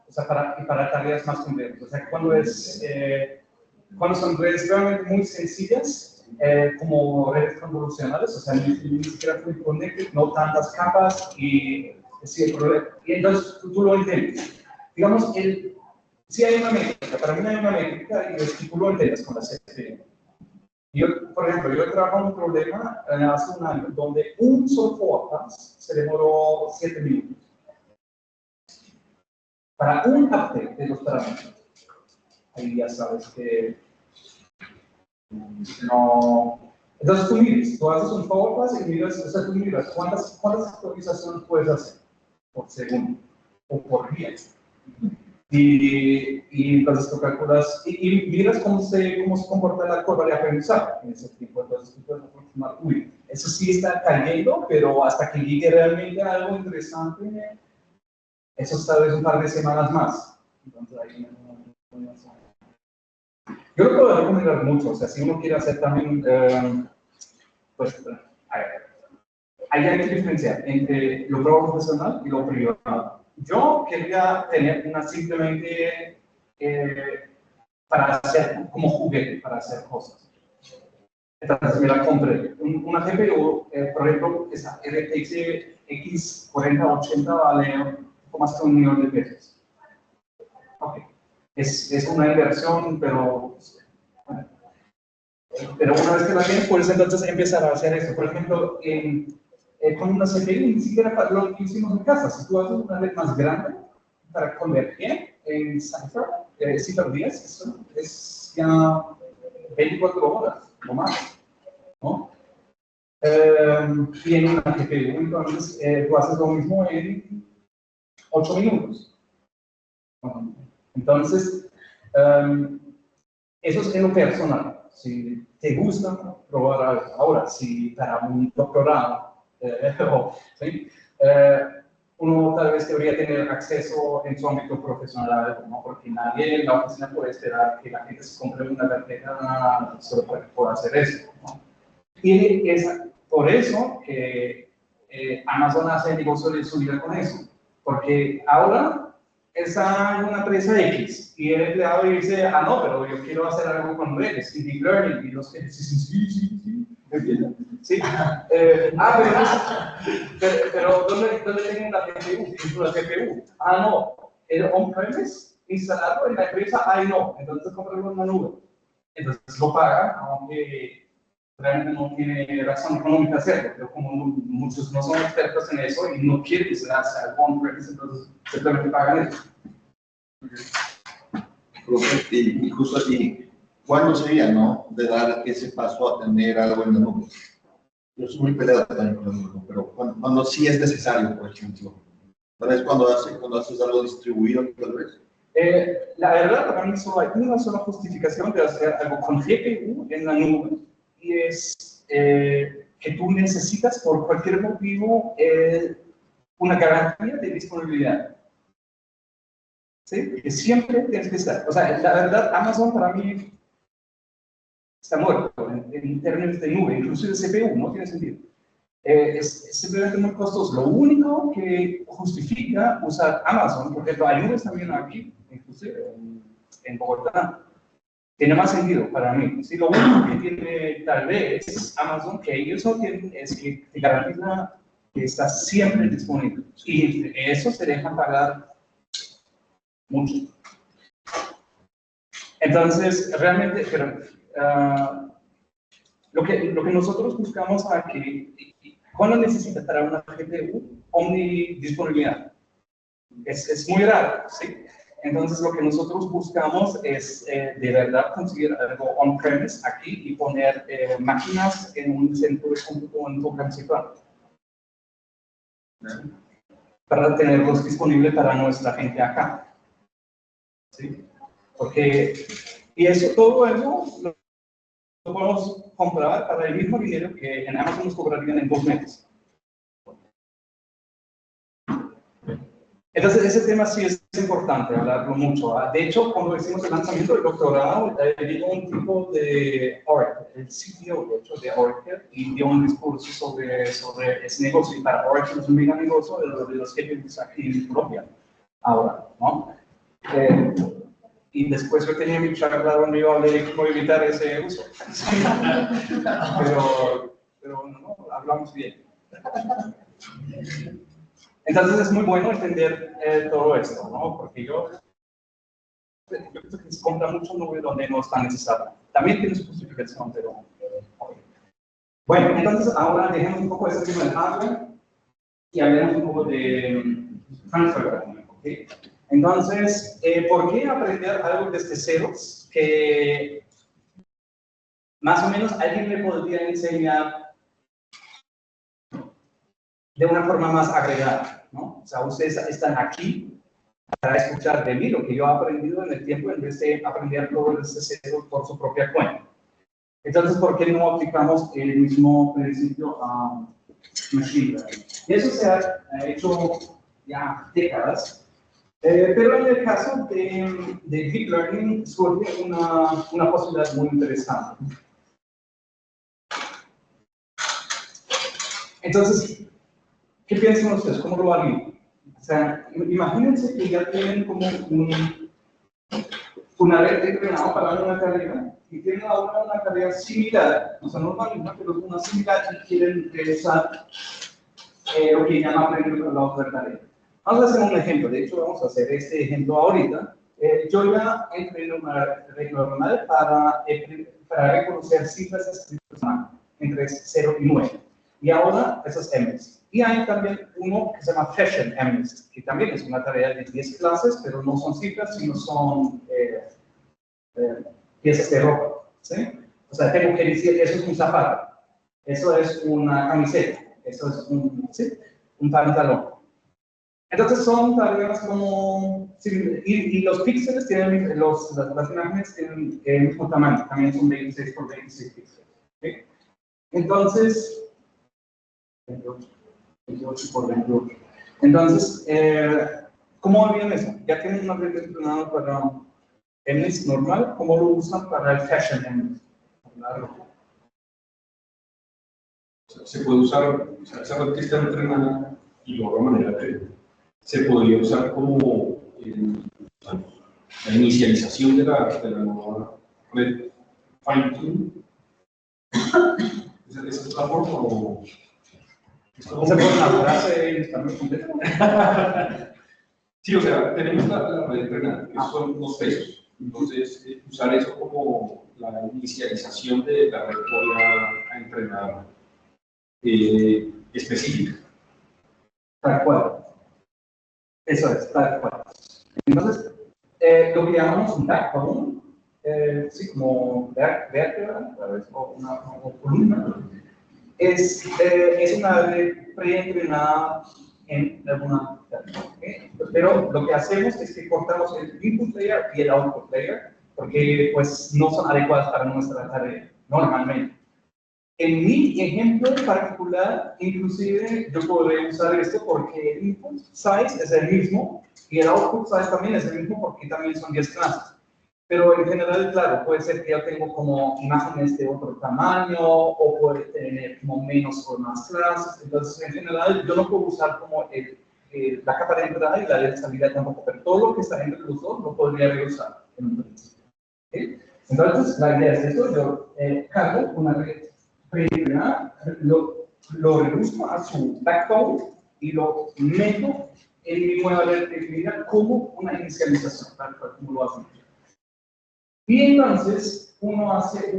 O sea, para tareas más complejas. O sea, cuando son redes realmente muy sencillas, como redes convolucionales, o sea, ni siquiera muy connected, no tantas capas, y entonces tú lo entiendes. Digamos, si hay una métrica, para mí hay una métrica, y tú lo entiendes con la CPU. Yo, por ejemplo, yo he trabajado en un problema hace un año donde un solo forecast se demoró 7 minutos. Para un update de los parámetros. Ahí ya sabes que no. Entonces tú haces un forecast y miras, o sea, tú miras cuántas actualizaciones puedes hacer por segundo o por día. Y entonces tú calculas y miras cómo se comporta la curva de aprendizaje en ese tiempo. Entonces tú puedes aproximar, eso sí está cayendo, pero hasta que llegue realmente a algo interesante, eso es tal vez un par de semanas más. Entonces ahí yo lo puedo recomendar mucho, o sea, si uno quiere hacer también, pues, hay que diferenciar entre lo profesional y lo privado. Yo quería tener una simplemente para hacer, como juguete, para hacer cosas. Entonces me la compré. Una GPU, por ejemplo, esa RTX X4080 vale más de $1.000.000. Ok. Es una inversión, pero una vez que la tienes, puedes entonces empezar a hacer eso. Por ejemplo, con una CPU ni siquiera lo que hicimos en casa. Si tú haces una red más grande para convertir en Cipher 10, eso es ya 24 horas o más, ¿no? Y en una GPU, entonces, tú haces lo mismo en 8 minutos. Entonces, eso es en lo personal. Si te gusta probar algo. Ahora, si para un doctorado, ¿sí? Uno tal vez debería tener acceso en su ámbito profesional a algo, ¿no? Porque nadie en la oficina puede esperar que la gente se compre una cartera solo para que pueda hacer eso, ¿no? Y es por eso que Amazon hace el negocio de su vida con eso. Porque ahora está en una empresa X y el empleado dice, no, pero yo quiero hacer algo con redes y deep learning, y los que dicen, sí, ¿sí? Pero ¿dónde tengo una GPU? ¿La GPU? No, el on-premise instalado en la empresa, no, entonces comprarlo en una nube. Entonces lo pagan, aunque realmente no tiene razón económica hacerlo, pero como muchos no son expertos en eso y no quieren instalarse al on-premise, entonces simplemente pagan eso. Y justo aquí, ¿cuándo sería, no, de dar ese paso a tener algo en la nube? Yo soy muy peleado también con la nube, pero cuando sí es necesario, por ejemplo. Tal vez cuando haces algo distribuido, tal vez. La verdad, para mí solo hay una sola justificación de hacer algo con GPU en la nube, y es que tú necesitas por cualquier motivo una garantía de disponibilidad. ¿Sí? Que siempre tienes que estar. O sea, la verdad, Amazon para mí está muerto en términos de nube, inclusive CPU, no tiene sentido. Es simplemente muy costoso. Lo único que justifica usar Amazon, porque hay nubes también aquí, inclusive en Bogotá, tiene más sentido para mí. Sí, lo único que tiene tal vez Amazon, que ellos no tienen, es que te garantiza que está siempre disponible. Y eso se deja pagar mucho. Entonces, realmente, lo que nosotros buscamos aquí, ¿cuándo necesitas para una GPU omnidisponibilidad? Es muy raro, ¿sí? Entonces, lo que nosotros buscamos es de verdad conseguir algo on-premise aquí y poner máquinas en un centro de cómputo en tu principal, para tenerlos disponibles para nuestra gente acá. ¿Sí? Porque, y eso, todo eso lo podemos comprar para el mismo dinero que en Amazon nos cobrarían en 2 meses. Entonces, ese tema sí es importante hablarlo mucho. De hecho, cuando hicimos el lanzamiento del doctorado, vino un tipo de Oracle, el CTO, de hecho, de Oracle, y dio un discurso sobre ese negocio. Y para Oracle es un mega negocio de los jefes aquí en Colombia, ahora, ¿no? Y después yo tenía mi charla donde yo hablé de cómo evitar ese uso. pero no, hablamos bien. Entonces es muy bueno entender todo esto, ¿no? Porque yo pienso que se compra mucho nube donde no está necesario. También tiene su justificación, pero... Bueno, entonces ahora dejemos un poco ese tema del hardware y hablemos un poco de transfer, ¿okay? Entonces, ¿por qué aprender algo desde ceros que más o menos alguien me podría enseñar de una forma más agregada, ¿no? O sea, ustedes están aquí para escuchar de mí lo que yo he aprendido en el tiempo en vez de aprender todo desde cero por su propia cuenta. Entonces, ¿por qué no aplicamos el mismo principio a Machine Learning? Y eso se ha hecho ya décadas, pero en el caso de Deep Learning surge una posibilidad muy interesante. Entonces, ¿qué piensan ustedes? ¿Cómo lo harían? O sea, imagínense que ya tienen como una red entrenada para una carrera y tienen ahora una carrera similar, o sea, no la misma, pero una similar y quieren realizar lo que llaman aprender con la otra carrera. Vamos a hacer un ejemplo, de hecho vamos a hacer este ejemplo ahorita. Yo ya entrené una red neuronal para reconocer cifras escritas entre 0 y 9. Y ahora esos MNIST. Y hay también uno que se llama Fashion MNIST, que también es una tarea de 10 clases, pero no son cifras, sino son piezas de ropa. ¿Sí? O sea, tengo que decir, eso es un zapato, eso es una camiseta, eso es un pantalón. Entonces son tareas como, y los píxeles tienen, las imágenes tienen el mismo tamaño, también son 26 por 26 píxeles. ¿Sí? Entonces, 28 por 28. Entonces, ¿cómo harían eso? Ya tienen una red entrenada para MNIST normal, ¿cómo lo usan para el Fashion MNIST? Se puede usar, o sea, esa red que está entrenada y luego de manera que se podría usar como la inicialización de la nueva red fine-tune. ¿Esa es otra forma o...? ¿Esa fue una frase también completa? Sí, o sea, tenemos la red entrenada, que son los pesos. Entonces, usar eso como la inicialización de la red que voy a entrenar específica. Tal cual. Eso es, tal cual. Entonces, lo que llamamos un backbone, sí, como vértebra, o una columna, es una red preentrenada en alguna ¿okay? Pero lo que hacemos es que cortamos el input layer y el output layer, porque pues no son adecuadas para nuestra tarea, normalmente. En mi ejemplo particular, inclusive yo podré usar esto porque el input size es el mismo y el output size también es el mismo porque también son 10 clases. Pero en general, claro, puede ser que yo tengo como imágenes de otro tamaño o puede tener como menos o más clases. Entonces, en general, yo no puedo usar como la capa de entrada y la de salida tampoco, pero todo lo que está entre los dos lo podría reusar. ¿Okay? Entonces, la idea es esto, yo cargo una red preentrenada, lo reduzco a su backbone y lo meto en mi nueva red definida como una inicialización, tal cual como lo hacemos. Y entonces uno hace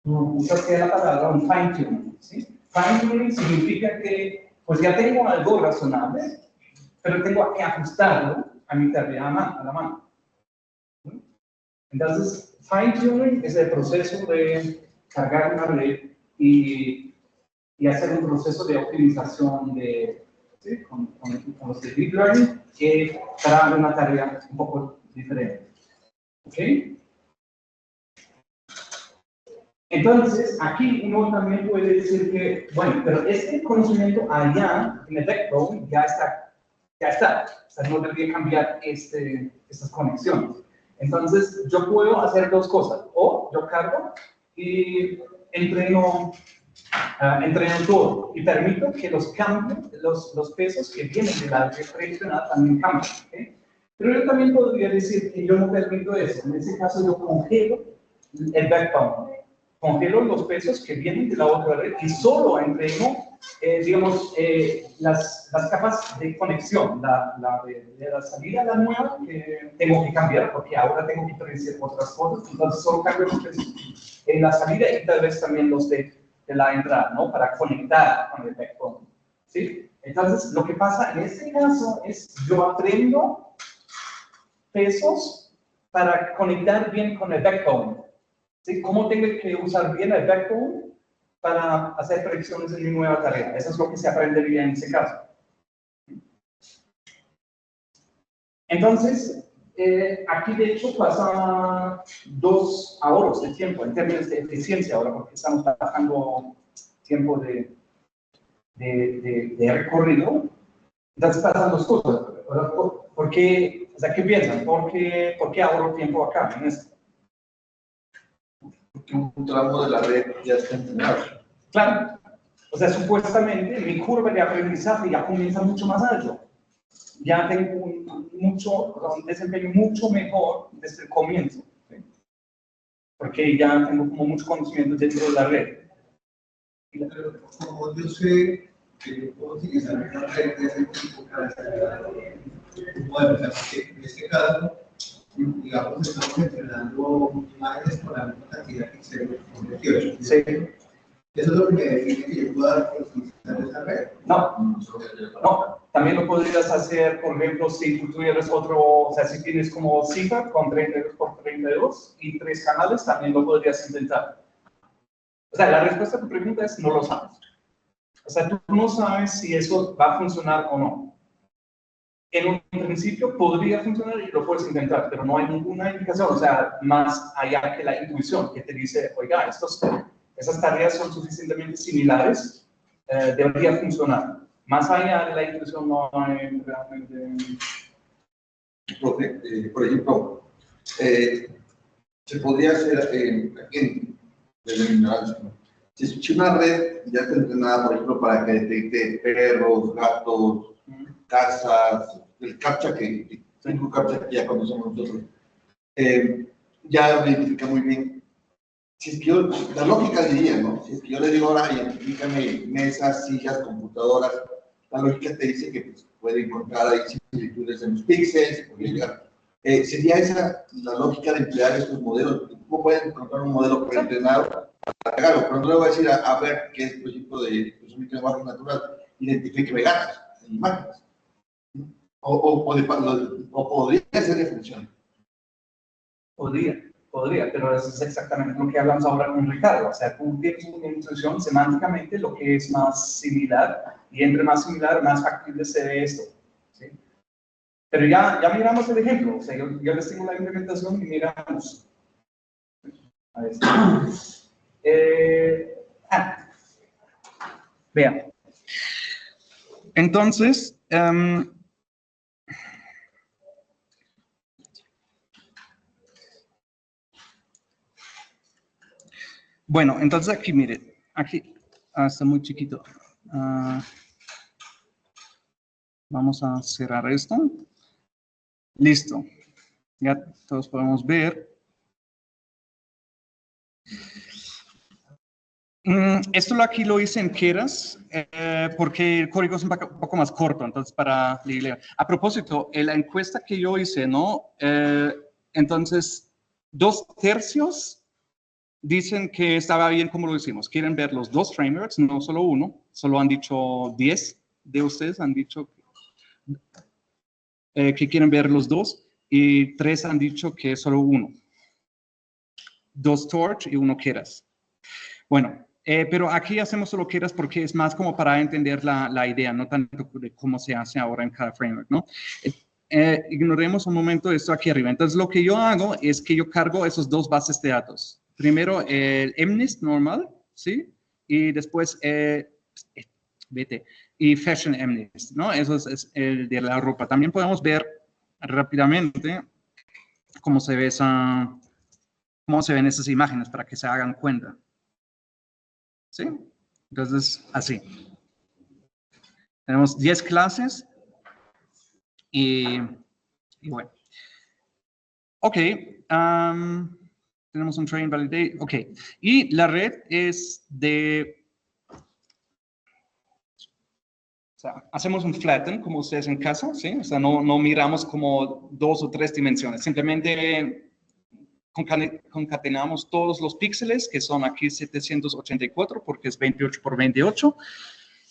usa la palabra un fine-tuning. ¿Sí? Fine-tuning significa que pues ya tengo algo razonable, pero tengo que ajustarlo a mi tarea a la mano. Entonces, fine-tuning es el proceso de cargar una red y hacer un proceso de optimización ¿sí? con los de deep learning que para una tarea un poco diferente. ¿Ok? Entonces, aquí uno también puede decir que, bueno, pero este conocimiento allá en el backbone ya está. O sea, no debería cambiar estas conexiones. Entonces, yo puedo hacer dos cosas. O yo cargo y entreno todo y permito que los cambios, los pesos que vienen de la red tradicional también cambien. ¿Okay? Pero yo también podría decir que yo no permito eso. En ese caso, yo congelo el backbone. Congelo los pesos que vienen de la otra red y solo entreno, digamos, las capas de conexión, de la salida a la nueva que tengo que cambiar porque ahora tengo que diferenciar otras cosas, entonces solo cambio los pesos en la salida y tal vez también los de la entrada, ¿no? Para conectar con el backbone, ¿sí? Entonces, lo que pasa en este caso es yo aprendo pesos para conectar bien con el backbone. ¿Sí? ¿Cómo tengo que usar bien el backbone para hacer predicciones en mi nueva tarea? Eso es lo que se aprendería en ese caso. Entonces, aquí de hecho pasa 2 ahorros de tiempo en términos de eficiencia ahora, porque estamos trabajando tiempo de recorrido. Entonces pasan 2 cosas. ¿Por qué? O sea, ¿qué piensan? ¿Por qué ahorro tiempo acá en esto? Porque un tramo de la red ya está entrenado. Claro, o sea, supuestamente mi curva de aprendizaje ya comienza mucho más alto. Ya tengo un desempeño mucho mejor desde el comienzo, ¿sí? Porque ya tengo como mucho conocimiento dentro de la red. Pero como yo sé que yo puedo utilizar una red de ese tipo para desarrollar, bueno, o sea, que en este caso, digamos, estamos entrenando imágenes con la misma cantidad que se con 18. Sí. ¿Eso es lo que me define que yo pueda utilizar esa red? No, también lo podrías hacer, por ejemplo, si tú tuvieras o sea, si tienes como cifra con 32 por 32 y 3 canales, también lo podrías intentar. O sea, la respuesta a tu pregunta es no lo sabes. O sea, tú no sabes si eso va a funcionar o no. En un principio podría funcionar y lo puedes intentar, pero no hay ninguna indicación, o sea, más allá que la intuición que te dice, oiga, esas tareas son suficientemente similares, debería funcionar. Más allá de la intuición no hay realmente... Por ejemplo, se podría hacer aquí desde mi ignorancia, ¿no? Si una red ya está entrenada, por ejemplo, para que detecte perros, gatos, casas, el CAPTCHA que ya conocemos nosotros, ya identifica muy bien. Si es que yo, la lógica diría, ¿no? Si es que yo le digo ahora, identifícame mesas, sillas, computadoras, la lógica te dice que pues, puede encontrar ahí similitudes en los píxeles, sería esa la lógica de emplear estos modelos. ¿Cómo pueden encontrar un modelo preentrenado? Claro, pero no le voy a decir a ver qué es el proyecto de lenguaje natural, identifíqueme gatos en imágenes. O podría ser de función. Podría, pero eso es exactamente lo que hablamos ahora con Ricardo. O sea, tú tienes una intuición semánticamente lo que es más similar, y entre más similar, más factible se ve esto. ¿Sí? Pero ya miramos el ejemplo. O sea, yo les tengo la implementación y miramos. A ver. Vean. Entonces, bueno, entonces aquí, mire, aquí está muy chiquito. Vamos a cerrar esto. Listo. Ya todos podemos ver. Esto aquí lo hice en Keras, porque el código es un poco más corto, entonces para leer. A propósito, en la encuesta que yo hice, ¿no? Entonces, 2/3 dicen que estaba bien como lo hicimos. Quieren ver los 2 frameworks, no solo uno. Solo han dicho 10 de ustedes, han dicho que quieren ver los dos y 3 han dicho que solo uno. 2 torch y 1 keras. Bueno, pero aquí hacemos solo keras porque es más como para entender la idea, no tanto de cómo se hace ahora en cada framework, ¿no? Ignoremos un momento esto aquí arriba. Entonces, lo que yo hago es que yo cargo esos 2 bases de datos. Primero, el MNIST normal, ¿sí? Y después, y Fashion MNIST, ¿no? Eso es el de la ropa. También podemos ver rápidamente cómo se ve cómo se ven esas imágenes para que se hagan cuenta. ¿Sí? Entonces, así. Tenemos 10 clases y bueno. Ok. Tenemos un train validate. Ok. Y la red es o sea, hacemos un flatten, como ustedes en casa, ¿sí? O sea, no miramos como 2 o 3 dimensiones. Simplemente concatenamos todos los píxeles, que son aquí 784, porque es 28 por 28.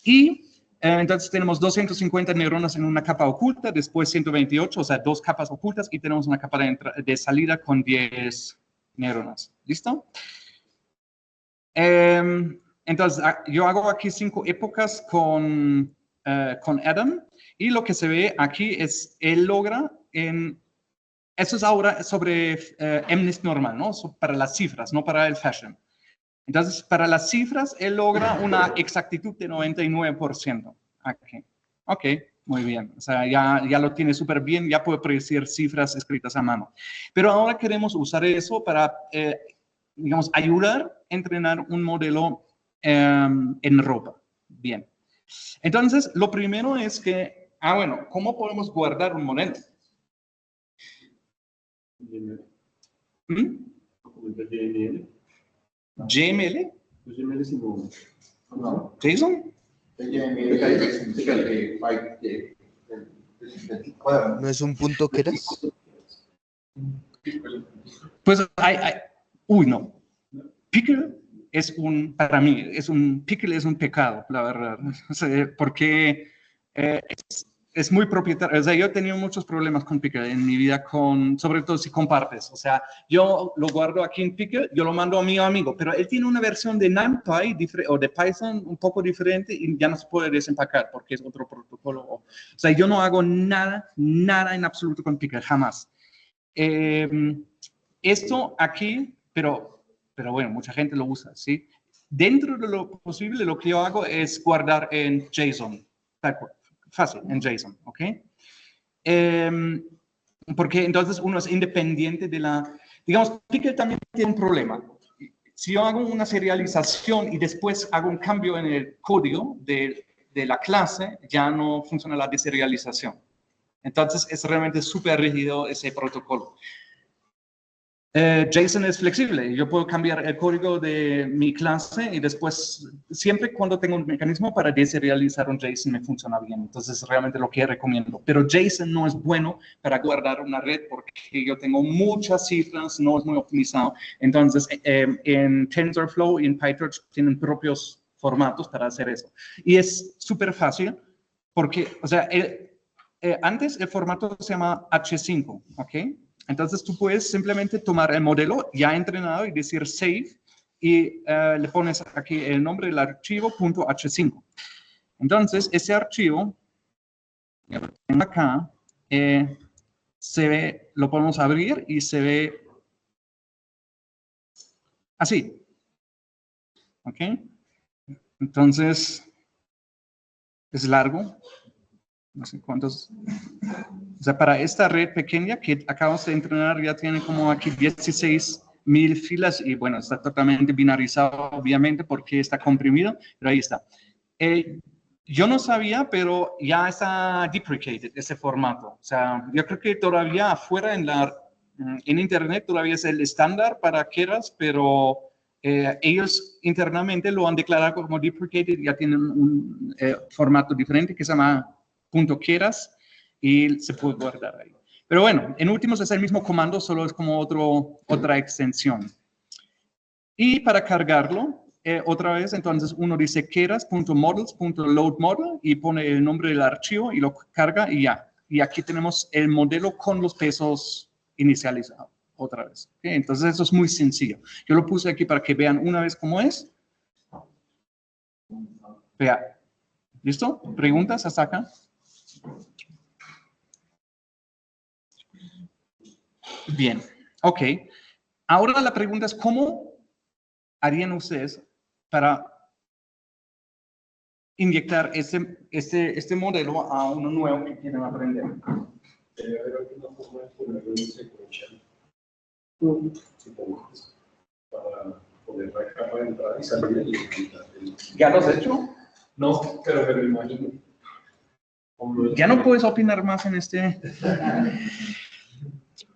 Y entonces tenemos 250 neuronas en una capa oculta, después 128, o sea, 2 capas ocultas, y tenemos una capa de salida con 10 neuronas. ¿Listo? Entonces, yo hago aquí 5 épocas con Adam, y lo que se ve aquí es, él logra eso es ahora sobre MNIST normal, ¿no? Para las cifras, no para el fashion. Entonces, para las cifras, él logra una exactitud de 99%. Aquí. Ok, muy bien. O sea, ya lo tiene súper bien, ya puede predecir cifras escritas a mano. Pero ahora queremos usar eso para, digamos, ayudar a entrenar un modelo en ropa. Bien. Entonces, lo primero es que, bueno, ¿cómo podemos guardar un modelo? ¿GML? No. ¿JSON? ¿No es un punto que eres? Pues no. Pickle es para mí, Pickle es un pecado, la verdad. O sea, porque es muy propietario. O sea, yo he tenido muchos problemas con Pickle en mi vida, sobre todo si compartes. O sea, yo lo guardo aquí en Pickle, yo lo mando a mi amigo, pero él tiene una versión de NumPy o de Python un poco diferente y ya no se puede desempacar porque es otro protocolo. O sea, yo no hago nada en absoluto con Pickle, jamás. Esto aquí, pero bueno, mucha gente lo usa, ¿sí? Dentro de lo posible, lo que yo hago es guardar en JSON, fácil, en JSON, ¿ok? Porque entonces uno es independiente de digamos, Pickle también tiene un problema. Si yo hago una serialización y después hago un cambio en el código de la clase, ya no funciona la deserialización. Entonces es realmente súper rígido ese protocolo. JSON es flexible. Yo puedo cambiar el código de mi clase y después, siempre cuando tengo un mecanismo para deserializar un JSON, me funciona bien. Entonces, realmente lo que recomiendo. Pero JSON no es bueno para guardar una red porque yo tengo muchas cifras, no es muy optimizado. Entonces, en TensorFlow y en PyTorch tienen propios formatos para hacer eso. Y es súper fácil porque, o sea, antes el formato se llama H5, ¿ok? Entonces, tú puedes simplemente tomar el modelo ya entrenado y decir save y le pones aquí el nombre del archivo .h5. Entonces, ese archivo, acá, se ve, lo podemos abrir y se ve así. ¿Ok? Entonces, es largo. No sé cuántos. O sea, para esta red pequeña que acabamos de entrenar ya tiene como aquí 16,000 filas y bueno, está totalmente binarizado obviamente porque está comprimido, pero ahí está. Yo no sabía, pero ya está deprecated ese formato. O sea, yo creo que todavía afuera en internet todavía es el estándar para Keras, pero ellos internamente lo han declarado como deprecated, ya tienen un formato diferente que se llama .keras y se puede guardar ahí. Pero bueno, en últimos es el mismo comando, solo es como otra extensión. Y para cargarlo, otra vez, entonces uno dice keras.models.loadModel y pone el nombre del archivo y lo carga y ya. y aquí tenemos el modelo con los pesos inicializados otra vez. ¿Okay? Entonces eso es muy sencillo. Yo lo puse aquí para que vean una vez cómo es. Vea. ¿Listo? ¿Preguntas hasta acá? Bien. Ok. Ahora la pregunta es, ¿cómo harían ustedes para inyectar este modelo a uno nuevo que quieren aprender? Debe haber alguna forma de ponerlo en secuencial. Supongo, para poner la capa de entrada y salida y quitar el... ¿Ya lo has hecho? No, pero me lo imagino. Ya no puedes opinar más en este.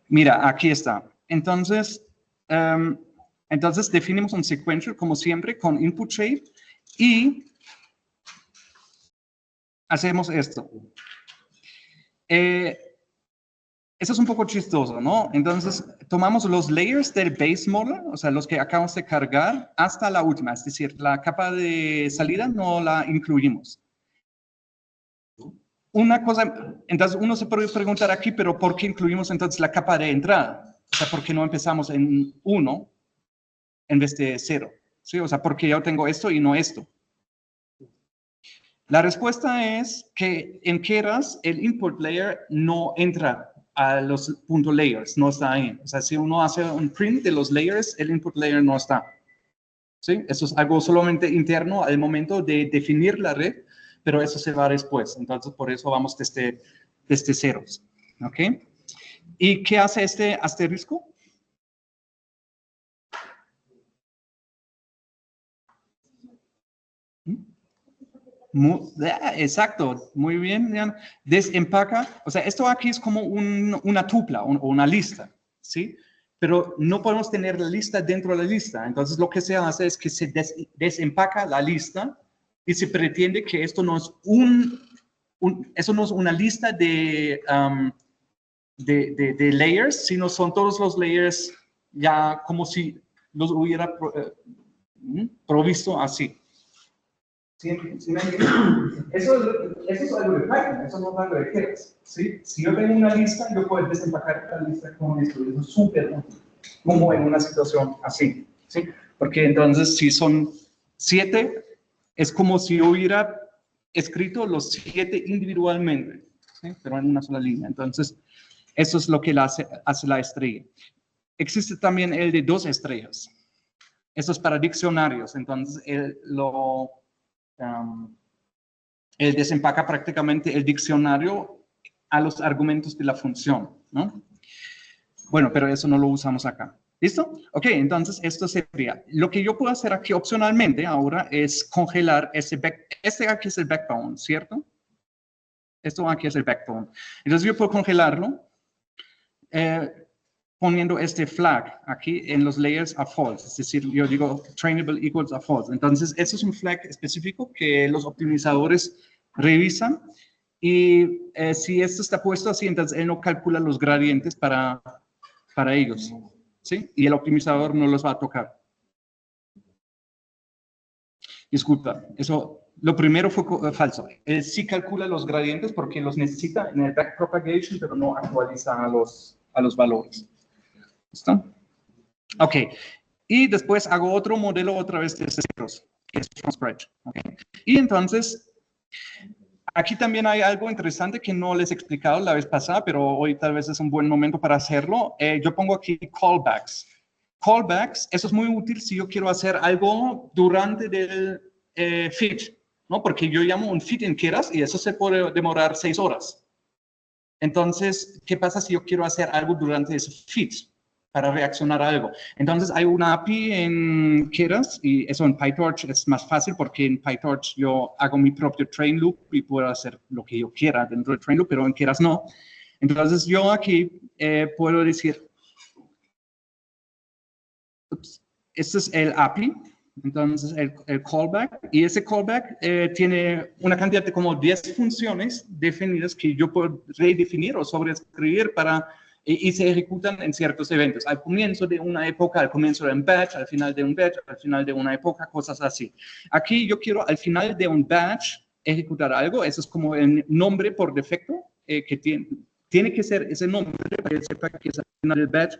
Mira, aquí está. Entonces definimos un sequential, como siempre, con input shape y hacemos esto. Eso es un poco chistoso, ¿no? Entonces, tomamos los layers del base model, o sea, los que acabamos de cargar, hasta la última, es decir, la capa de salida no la incluimos. Una cosa, entonces uno se puede preguntar aquí, pero ¿por qué incluimos entonces la capa de entrada? O sea, ¿por qué no empezamos en 1 en vez de 0? ¿Sí? O sea, ¿por qué yo tengo esto y no esto? La respuesta es que en Keras el input layer no entra a los puntos layers, no está ahí. O sea, si uno hace un print de los layers, el input layer no está. ¿Sí? Eso es algo solamente interno al momento de definir la red, pero eso se va después. Entonces, por eso vamos desde ceros. ¿Ok? ¿Y qué hace este asterisco? Exacto, muy bien, Jan. Desempaca, o sea, esto aquí es como una tupla o una lista, ¿sí? Pero no podemos tener la lista dentro de la lista. Entonces, lo que se hace es que se desempaca la lista y se pretende que esto no es eso no es una lista de layers, sino son todos los layers ya como si los hubiera provisto así. ¿Sí? Eso es algo de Python, eso no es algo de Keras, ¿sí? Si yo tengo una lista, yo puedo desempacar la lista con esto, eso es súper útil, como en una situación así, ¿sí? Porque entonces si son 7, es como si yo hubiera escrito los 7 individualmente, ¿sí? Pero en una sola línea. Entonces, eso es lo que hace la estrella. Existe también el de 2 estrellas. Eso es para diccionarios, entonces él desempaca prácticamente el diccionario a los argumentos de la función, ¿no? Bueno, pero eso no lo usamos acá. ¿Listo? Ok, entonces esto sería. Lo que yo puedo hacer aquí opcionalmente ahora es congelar este aquí es el backbone, ¿cierto? Esto aquí es el backbone. Entonces yo puedo congelarlo poniendo este flag aquí en los layers a false, es decir, yo digo trainable equals a false. Entonces, eso es un flag específico que los optimizadores revisan y si esto está puesto así, entonces él no calcula los gradientes para ellos, ¿sí? Y el optimizador no los va a tocar. Disculpa, eso, lo primero fue falso. Él sí calcula los gradientes porque los necesita en el backpropagation, pero no actualiza a los valores. ¿Listo? Ok. Y después hago otro modelo otra vez de ceros, que es from scratch. Okay. Y entonces, aquí también hay algo interesante que no les he explicado la vez pasada, pero hoy tal vez es un buen momento para hacerlo. Yo pongo aquí callbacks. Callbacks, eso es muy útil si yo quiero hacer algo durante el fit, ¿no? Porque yo llamo un fit en Keras y eso se puede demorar 6 horas. Entonces, ¿qué pasa si yo quiero hacer algo durante ese fit? Para reaccionar a algo. Entonces hay una API en Keras y eso en PyTorch es más fácil porque en PyTorch yo hago mi propio train loop y puedo hacer lo que yo quiera dentro del train loop, pero en Keras no. Entonces yo aquí puedo decir, este es el API, entonces el callback, y ese callback tiene una cantidad de como 10 funciones definidas que yo puedo redefinir o sobreescribir y se ejecutan en ciertos eventos, al comienzo de una época, al comienzo de un batch, al final de un batch, al final de una época, cosas así. Aquí yo quiero al final de un batch ejecutar algo, eso es como el nombre por defecto, que tiene que ser ese nombre para que sepa que es al final del batch,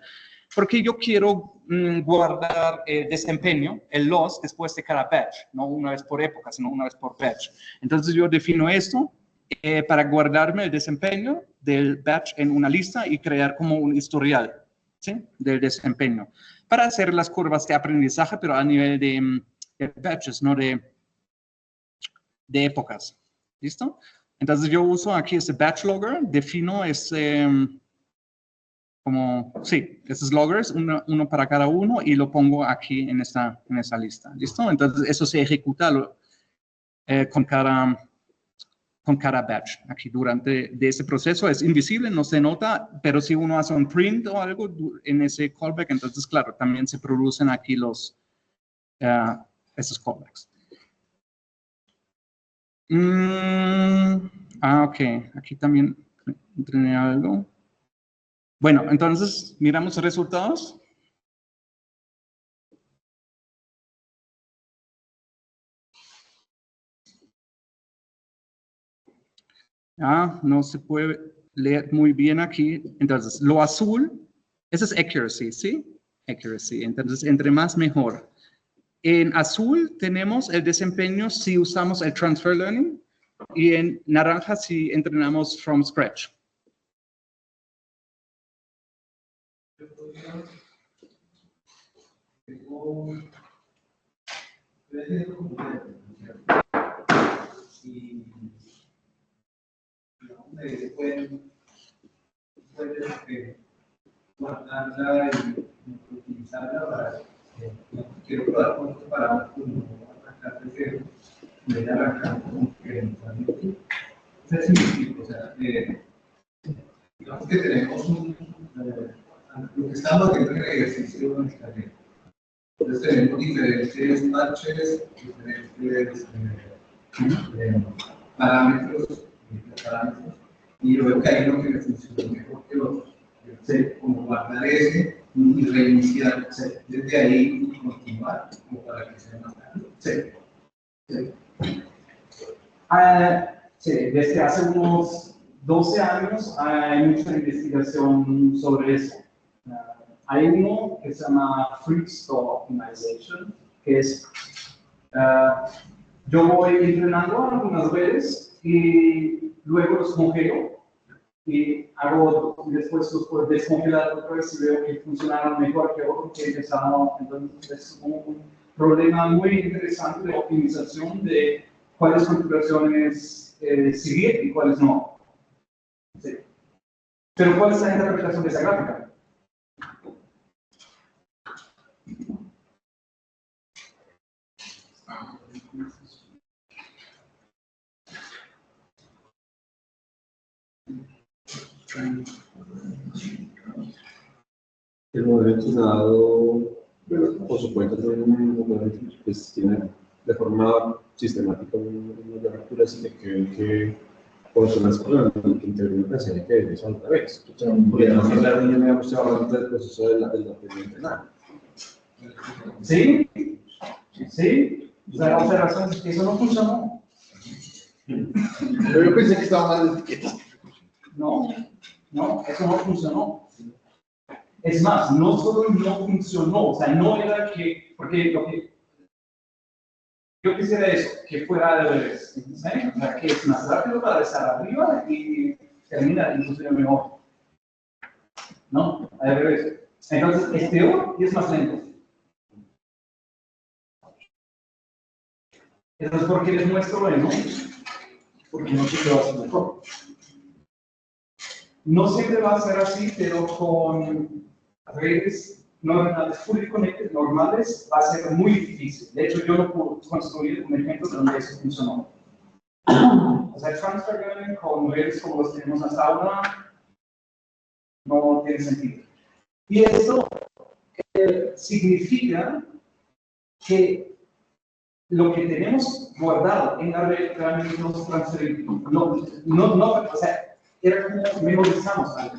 porque yo quiero guardar el desempeño, el loss, después de cada batch, no una vez por época, sino una vez por batch. Entonces yo defino esto para guardarme el desempeño del batch en una lista y crear como un historial, ¿sí?, del desempeño, para hacer las curvas de aprendizaje, pero a nivel de batches, no de épocas. ¿Listo? Entonces yo uso aquí ese batch logger, defino ese, esos loggers, uno para cada uno, y lo pongo aquí en esa lista. ¿Listo? Entonces eso se ejecuta con cada batch. Aquí durante ese proceso es invisible, no se nota, pero si uno hace un print o algo en ese callback, entonces claro, también se producen aquí esos callbacks. Ok, aquí también entrené algo. Bueno, entonces miramos los resultados. No se puede leer muy bien aquí. Entonces, lo azul, eso es accuracy, ¿sí? Accuracy. Entonces, entre más mejor. En azul tenemos el desempeño si usamos el transfer learning y en naranja si entrenamos from scratch. Pueden guardarla y utilizarla para quiero probar con estos parámetros como arrancar de cero, en vez de arrancar como que eventualmente. Es significa, o sea, digamos que tenemos lo que estamos haciendo en el ejercicio de escalera. Entonces tenemos diferentes matches, diferentes parámetros, y yo veo que hay uno que me funciona mejor que otros. Yo sé cómo guardar ese y reiniciar desde ahí y continuar como para que sea más rápido. Sí, desde hace unos 12 años hay mucha investigación sobre eso. Hay uno que se llama Free Store Optimization, que es, yo voy entrenando algunas veces y luego los congelo y después los puedo descongelar otra vez y veo que funcionaron mejor que otros que empezaron. Entonces es un problema muy interesante de optimización de cuáles configuraciones seguir y cuáles no. Sí. Pero ¿cuál es la interpretación de esa gráfica? El modelo entrenado, bueno, por supuesto, pues, tiene de forma sistemática una mayor accuracy que por zonas con que interior pensé que es otra vez. Porque no es la niña me ha mostrado antes del proceso de la entrenar. Sí, sí. O sea, la observación es que eso no funcionó. Pero yo pensé que estaba mal de etiquetas. No, eso no funcionó. Es más, no solo no funcionó, o sea, no era que, porque lo que yo quisiera eso, que fuera al revés, ¿sí? O sea, que es más rápido para estar arriba y termina inclusive mejor, ¿no? Al revés. Entonces, es peor y es más lento. Entonces, ¿por qué les muestro eso? Porque no siempre va a ser mejor. No siempre va a ser así, pero con redes normales, fully connected, normales, va a ser muy difícil. De hecho, yo no puedo construir un ejemplo donde eso funcionó. O sea, transfer learning con redes como los tenemos hasta ahora no tiene sentido. Y eso significa que lo que tenemos guardado en la red realmente no se transfiere. O sea, era como memorizamos algo,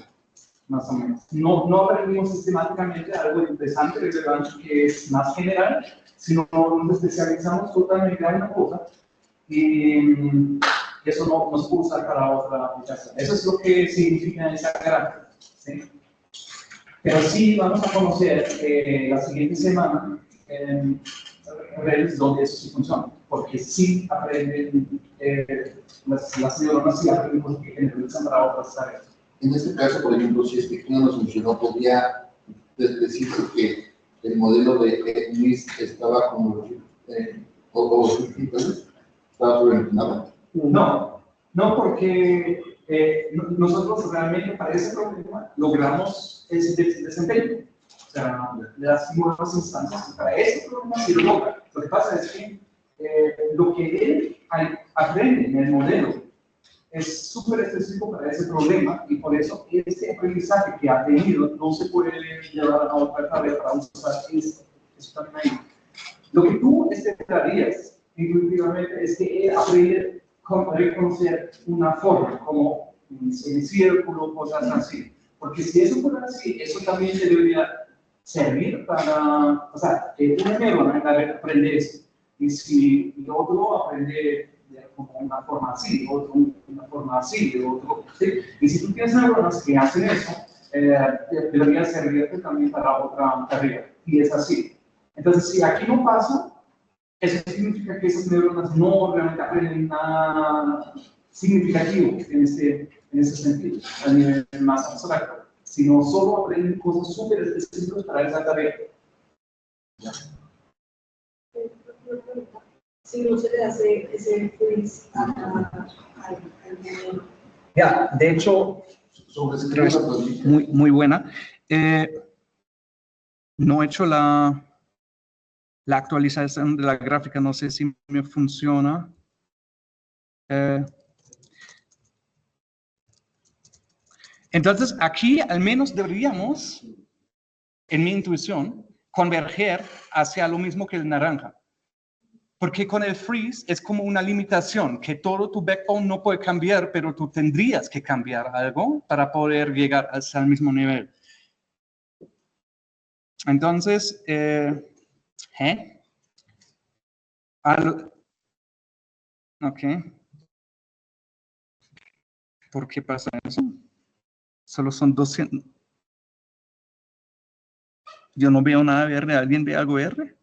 más o menos. No aprendimos sistemáticamente algo interesante, relevante, que es más general, sino nos especializamos totalmente en una cosa. Y y eso no se puede usar para otra aplicación. Eso es lo que significa esa gráfica, ¿sí? Pero sí vamos a conocer la siguiente semana redes donde eso sí funciona, porque sí aprenden las neuronas sí aprenden cosas que generalizan para otras tareas. En este caso, por ejemplo, si este no nos funcionó, podría decirse que el modelo de Luis estaba como estaba sobreentrenado. No, porque nosotros realmente para ese problema logramos ese desempeño. O sea, le das nuevas instancias y para ese problema sí lo logra. Lo que pasa es que lo que él aprende en el modelo es súper específico para ese problema y por eso este aprendizaje que ha tenido no se puede llevar a otra tarea para usar esto. Eso también hay. Lo que tú esperarías intuitivamente es que él aprende a reconocer una forma, como un semicírculo, cosas así. Porque si eso fuera así, eso también te debería servir para, o sea, que una neurona aprende eso. Y si el otro aprende como una forma así, otro una forma así, otro, ¿sí? Y si tú tienes neuronas que hacen eso, debería servirte también para otra tarea. Y es así. Entonces, si aquí no pasa, eso significa que esas neuronas no realmente aprenden nada significativo en ese sentido, a nivel más abstracto, sino solo aprenden cosas súper específicas para esa tarea. Si no se le hace ese quiz al Ya, de hecho, muy buena. No he hecho la actualización de la gráfica, no sé si me funciona. Entonces, aquí al menos deberíamos, en mi intuición, converger hacia lo mismo que el naranja. Porque con el freeze es como una limitación, que todo tu backbone no puede cambiar, pero tú tendrías que cambiar algo para poder llegar hasta el mismo nivel. Entonces, ok. ¿Por qué pasa eso? Solo son 200. Yo no veo nada verde. ¿Alguien ve algo verde?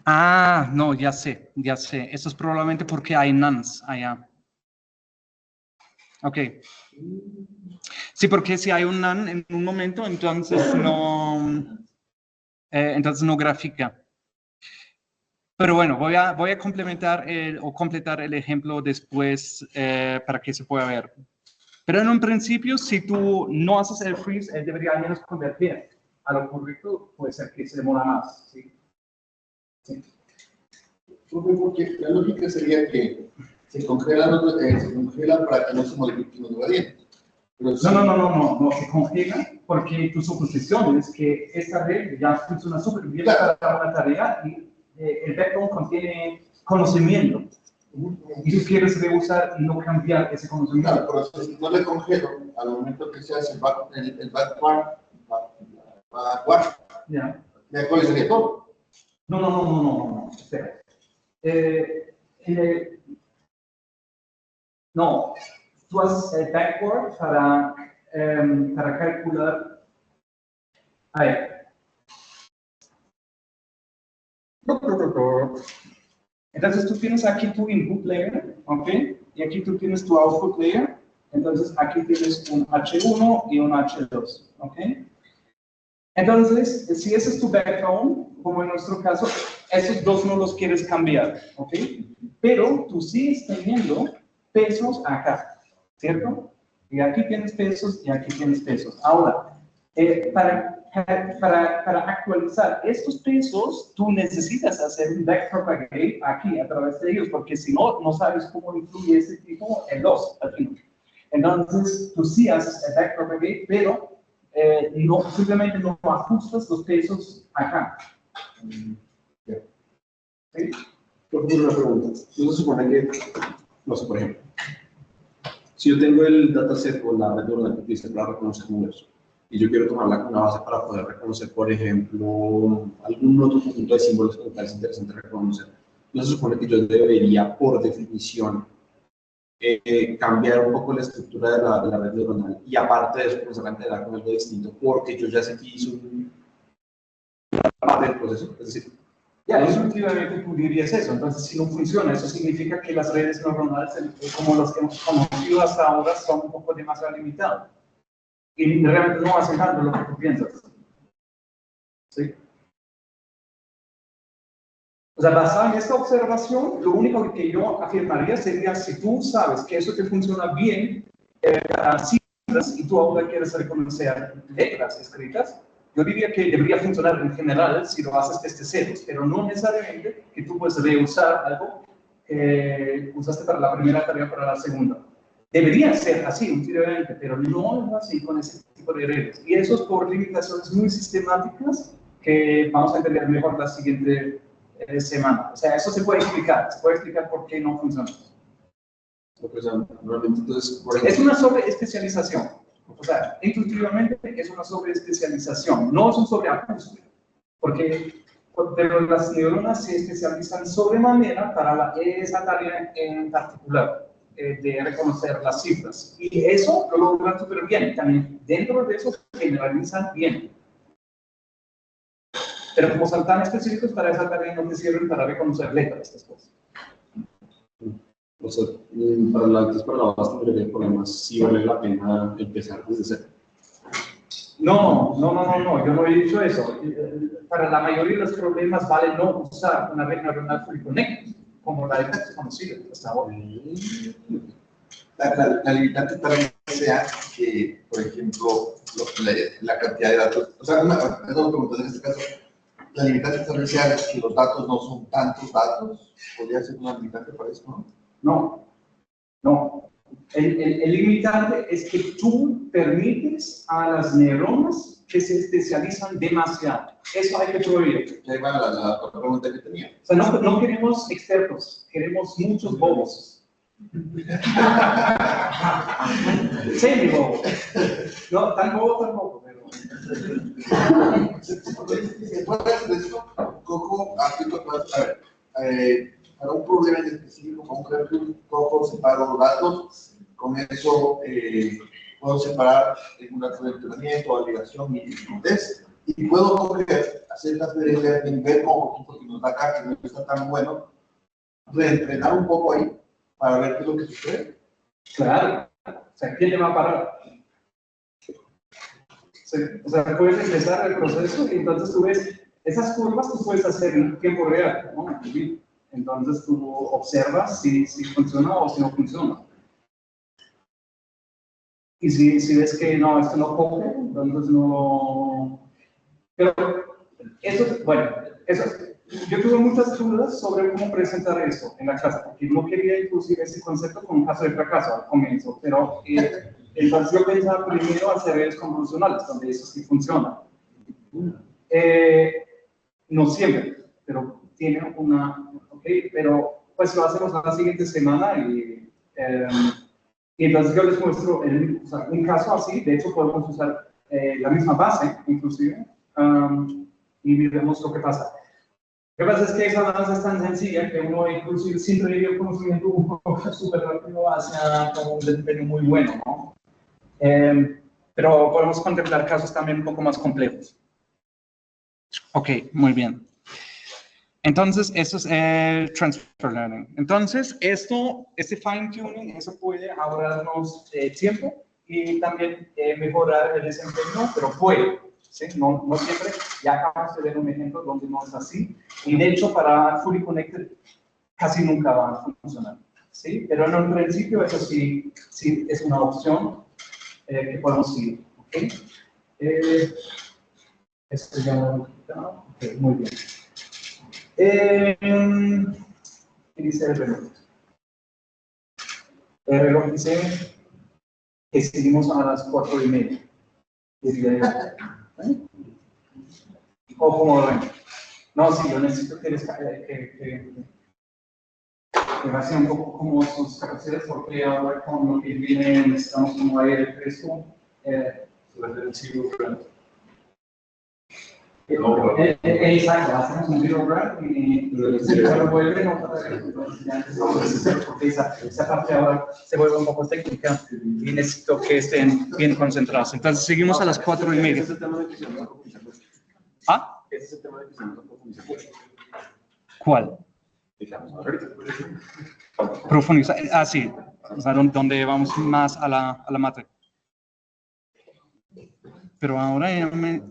Ah, no, ya sé. Eso es probablemente porque hay nuns allá. Ok. Sí, porque si hay un nun en un momento, entonces no grafica. Pero bueno, voy a complementar o completar el ejemplo después para que se pueda ver. Pero en un principio, si tú no haces el freeze, él debería al menos convertir a lo correcto, puede ser que se demora más. ¿Sí? Sí. Porque la lógica sería que se congela para que no se modifique los gradientes. No, se congela porque tu suposición es que esta red ya funciona súper bien para una tarea y el backbone contiene conocimiento. Y tú quieres reusar y no cambiar ese conocimiento. Claro, pero si no le congelo, al momento que se hace el backward, ¿me actualizaría todo? No, espera. No, tú haces el backward para calcular. A ver. Entonces tú tienes aquí tu input layer, ¿ok? Y aquí tú tienes tu output layer. Entonces aquí tienes un H1 y un H2, ¿ok? Entonces, si ese es tu backbone, como en nuestro caso, esos dos no los quieres cambiar, ¿ok? Pero tú sigues teniendo pesos acá, ¿cierto? Y aquí tienes pesos y aquí tienes pesos. Ahora, para actualizar estos pesos, tú necesitas hacer un backpropagate aquí a través de ellos, porque si no, no sabes cómo influye ese tipo en los al final. Entonces, tú sí haces el backpropagate, pero simplemente no ajustas los pesos acá. ¿Sí? Por una pregunta. Yo se supone que, no sé, por ejemplo, si yo tengo el dataset o la red neuronal que utiliza para reconocer números, y yo quiero tomarla como una base para poder reconocer, por ejemplo, algún otro conjunto de símbolos que me parece interesante reconocer. No se supone que yo debería, por definición, cambiar un poco la estructura de la red neuronal y aparte de eso comenzar a integrar con algo distinto, porque yo ya sé que hizo una parte del proceso, es decir, Ya, definitivamente tú dirías eso. Entonces, si no funciona, eso significa que las redes neuronales, como las que hemos conocido hasta ahora, son un poco demasiado limitadas. Y realmente no hacen tanto lo que tú piensas. ¿Sí? O sea, basado en esta observación, lo único que yo afirmaría sería, si tú sabes que eso te funciona bien, cifras, y tú ahora quieres reconocer letras escritas, yo diría que debería funcionar en general si lo haces desde ceros, pero no necesariamente que tú puedes reusar algo que usaste para la primera tarea para la segunda. Debería ser así, intuitivamente, pero no es así con ese tipo de redes. Y eso es por limitaciones muy sistemáticas que vamos a entender mejor la siguiente semana. O sea, eso se puede explicar por qué no funciona. pues, normalmente, entonces, por ejemplo, Es una sobreespecialización. O sea, intuitivamente es una sobreespecialización, no es un sobreajuste, pero las neuronas se especializan sobremanera para esa tarea en particular, de reconocer las cifras. Y eso lo logran súper bien. También dentro de eso generalizan bien. Pero como son tan específicos para esa tarea, no te sirven para reconocer letras, estas cosas. o sea, para la base de problemas, sí vale la pena empezar desde cero. No, yo no he dicho eso. Para la mayoría de los problemas vale no usar una red neuronal fully connected, como la hemos conocido hasta ahora. La limitante tal vez sea que, por ejemplo, la cantidad de datos, o sea, eso como en este caso, la limitante tal vez sea que los datos no son tantos datos, podría ser una limitante para eso, ¿no? No. El limitante es que tú permites a las neuronas que se especializan demasiado. Eso hay que prohibir. Ya iba la pregunta que tenía. O sea, no queremos expertos, queremos muchos bobos. Semi bobo. No, tan bobo tampoco, pero. Después de esto, Coco, a ver, para un problema en específico, Coco separa los datos, con eso puedo separar un dato de entrenamiento, validación y test, y puedo coger, hacer transferencias en ver cómo, porque nos da acá que no está tan bueno, reentrenar un poco ahí para ver qué es lo que sucede. Claro, o sea, ¿quién le va a parar? O sea, puedes empezar el proceso y entonces tú ves, esas curvas tú puedes hacer en tiempo real, ¿no? Entonces tú observas si funciona o si no funciona. Y si ves que no, esto no coge, entonces no. Pero eso, bueno, yo tuve muchas dudas sobre cómo presentar eso en la clase, porque no quería introducir ese concepto como un caso de fracaso al comienzo, pero entonces yo pensaba primero hacer redes convolucionales, donde eso sí funciona. No siempre, pero tiene una, pero pues lo hacemos la siguiente semana y entonces yo les muestro un caso así. De hecho podemos usar la misma base, inclusive, y vemos lo que pasa. Lo que pasa es que esa base es tan sencilla que uno inclusive siempre vive conocimiento un poco súper rápido hacia como un desempeño muy bueno, ¿no? Pero podemos contemplar casos también un poco más complejos. Ok, muy bien. Entonces, eso es el transfer learning. Entonces, este fine tuning, eso puede ahorrarnos tiempo y también mejorar el desempeño, pero puede, ¿sí? No siempre. Ya acabamos de ver un ejemplo donde no es así. Y de hecho, para Fully Connected casi nunca va a funcionar, ¿sí? Pero en un principio, eso sí es una opción que podemos seguir, ¿ok? Esto ya lo he quitado. Ok, muy bien. ¿Qué dice el reloj? El reloj dice que seguimos a las 4:30. ¿O como ven? No, sí, yo necesito que vayan un poco como sus capacidades, porque ahora con lo que viene necesitamos como aire fresco. va a ser el zero grant. Exacto, hacemos un zero grant y se revuelve porque esa parte ahora se vuelve un poco técnica y necesito que estén bien concentrados. Entonces seguimos a las 4:30. Ese es el tema de que se llama profundizar. ¿Ah? Ese es el tema de que se llama profundizar. ¿Cuál? Digamos, ahorita. Profundizar. Ah, sí. O sea, donde vamos más a la materia. Pero ahora yo me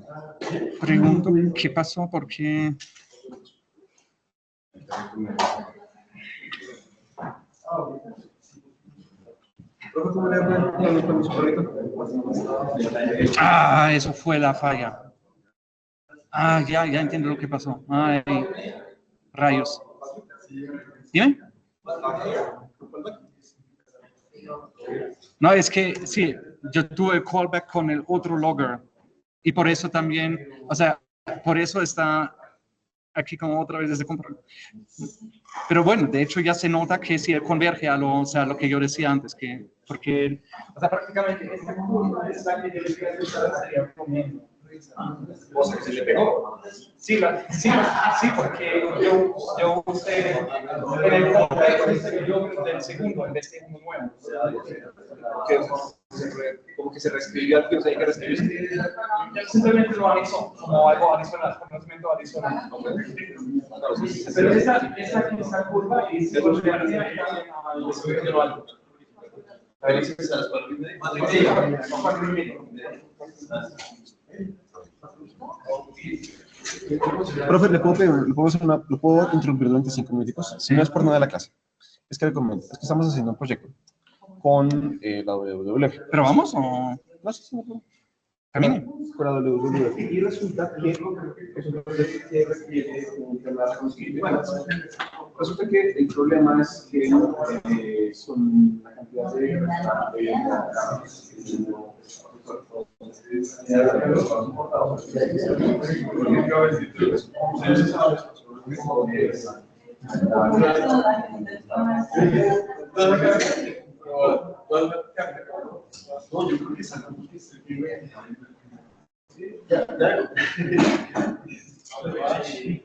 pregunto qué pasó, porque eso fue la falla. Ya entiendo lo que pasó. Ay, rayos. Dime. No, es que sí, yo tuve callback con el otro logger y por eso también, o sea, por eso está aquí como otra vez desde comprar. Pero bueno, de hecho ya se nota que sí converge a lo, o sea, lo que yo decía antes, que porque, o sea, prácticamente esta curva es la que yo decía que estaría comiendo. O sea, que se le pegó. Sí, porque yo usé en el yo del segundo en vez de uno nuevo. Como que se reescribió al que hay que reescribir. Simplemente lo anexó como algo adicional, conocimiento adicional. Pero esa curva y se volvió al algo. A ver, si se las Profe, ¿le puedo interrumpir durante 5 minutos? Sí. No es por nada de la clase. Es que le comento, es que estamos haciendo un proyecto con la WWF. ¿Pero vamos o No sé si me puedo. camine? Con la WWF. Y resulta que es un proyecto que requiere un tema de reconocimiento. Bueno, resulta que el problema es que son la cantidad de no, yo creo que sacamos que se vive. Sí. ¿Ah, sí?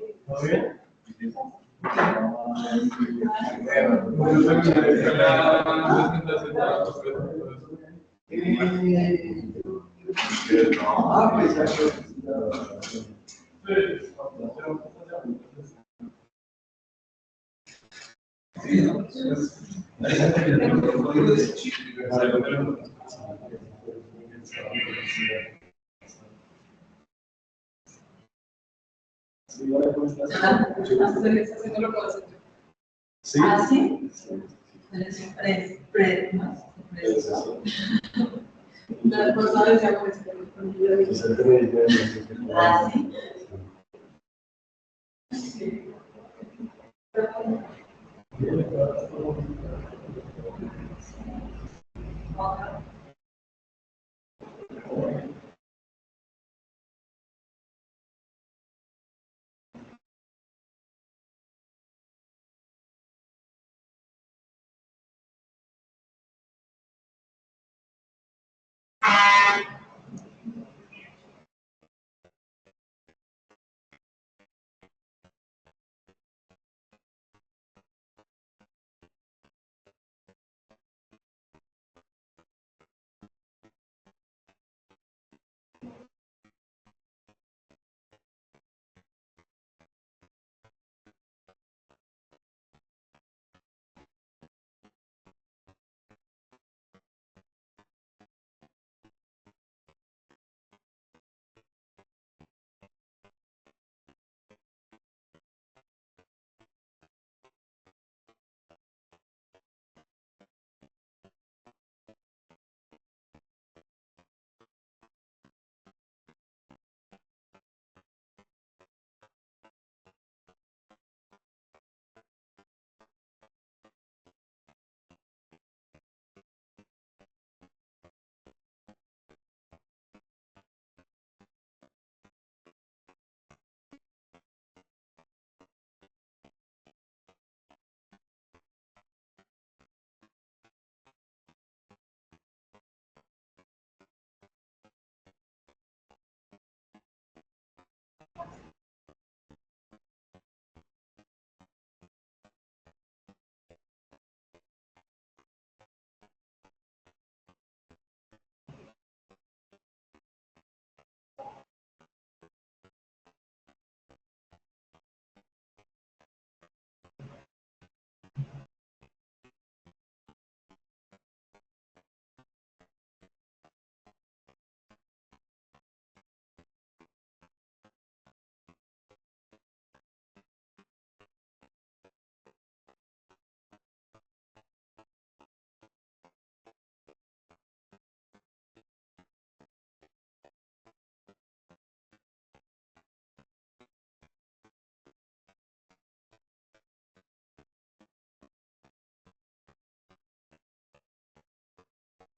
No, por favor, ya con ¿Ah, sí?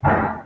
Ah,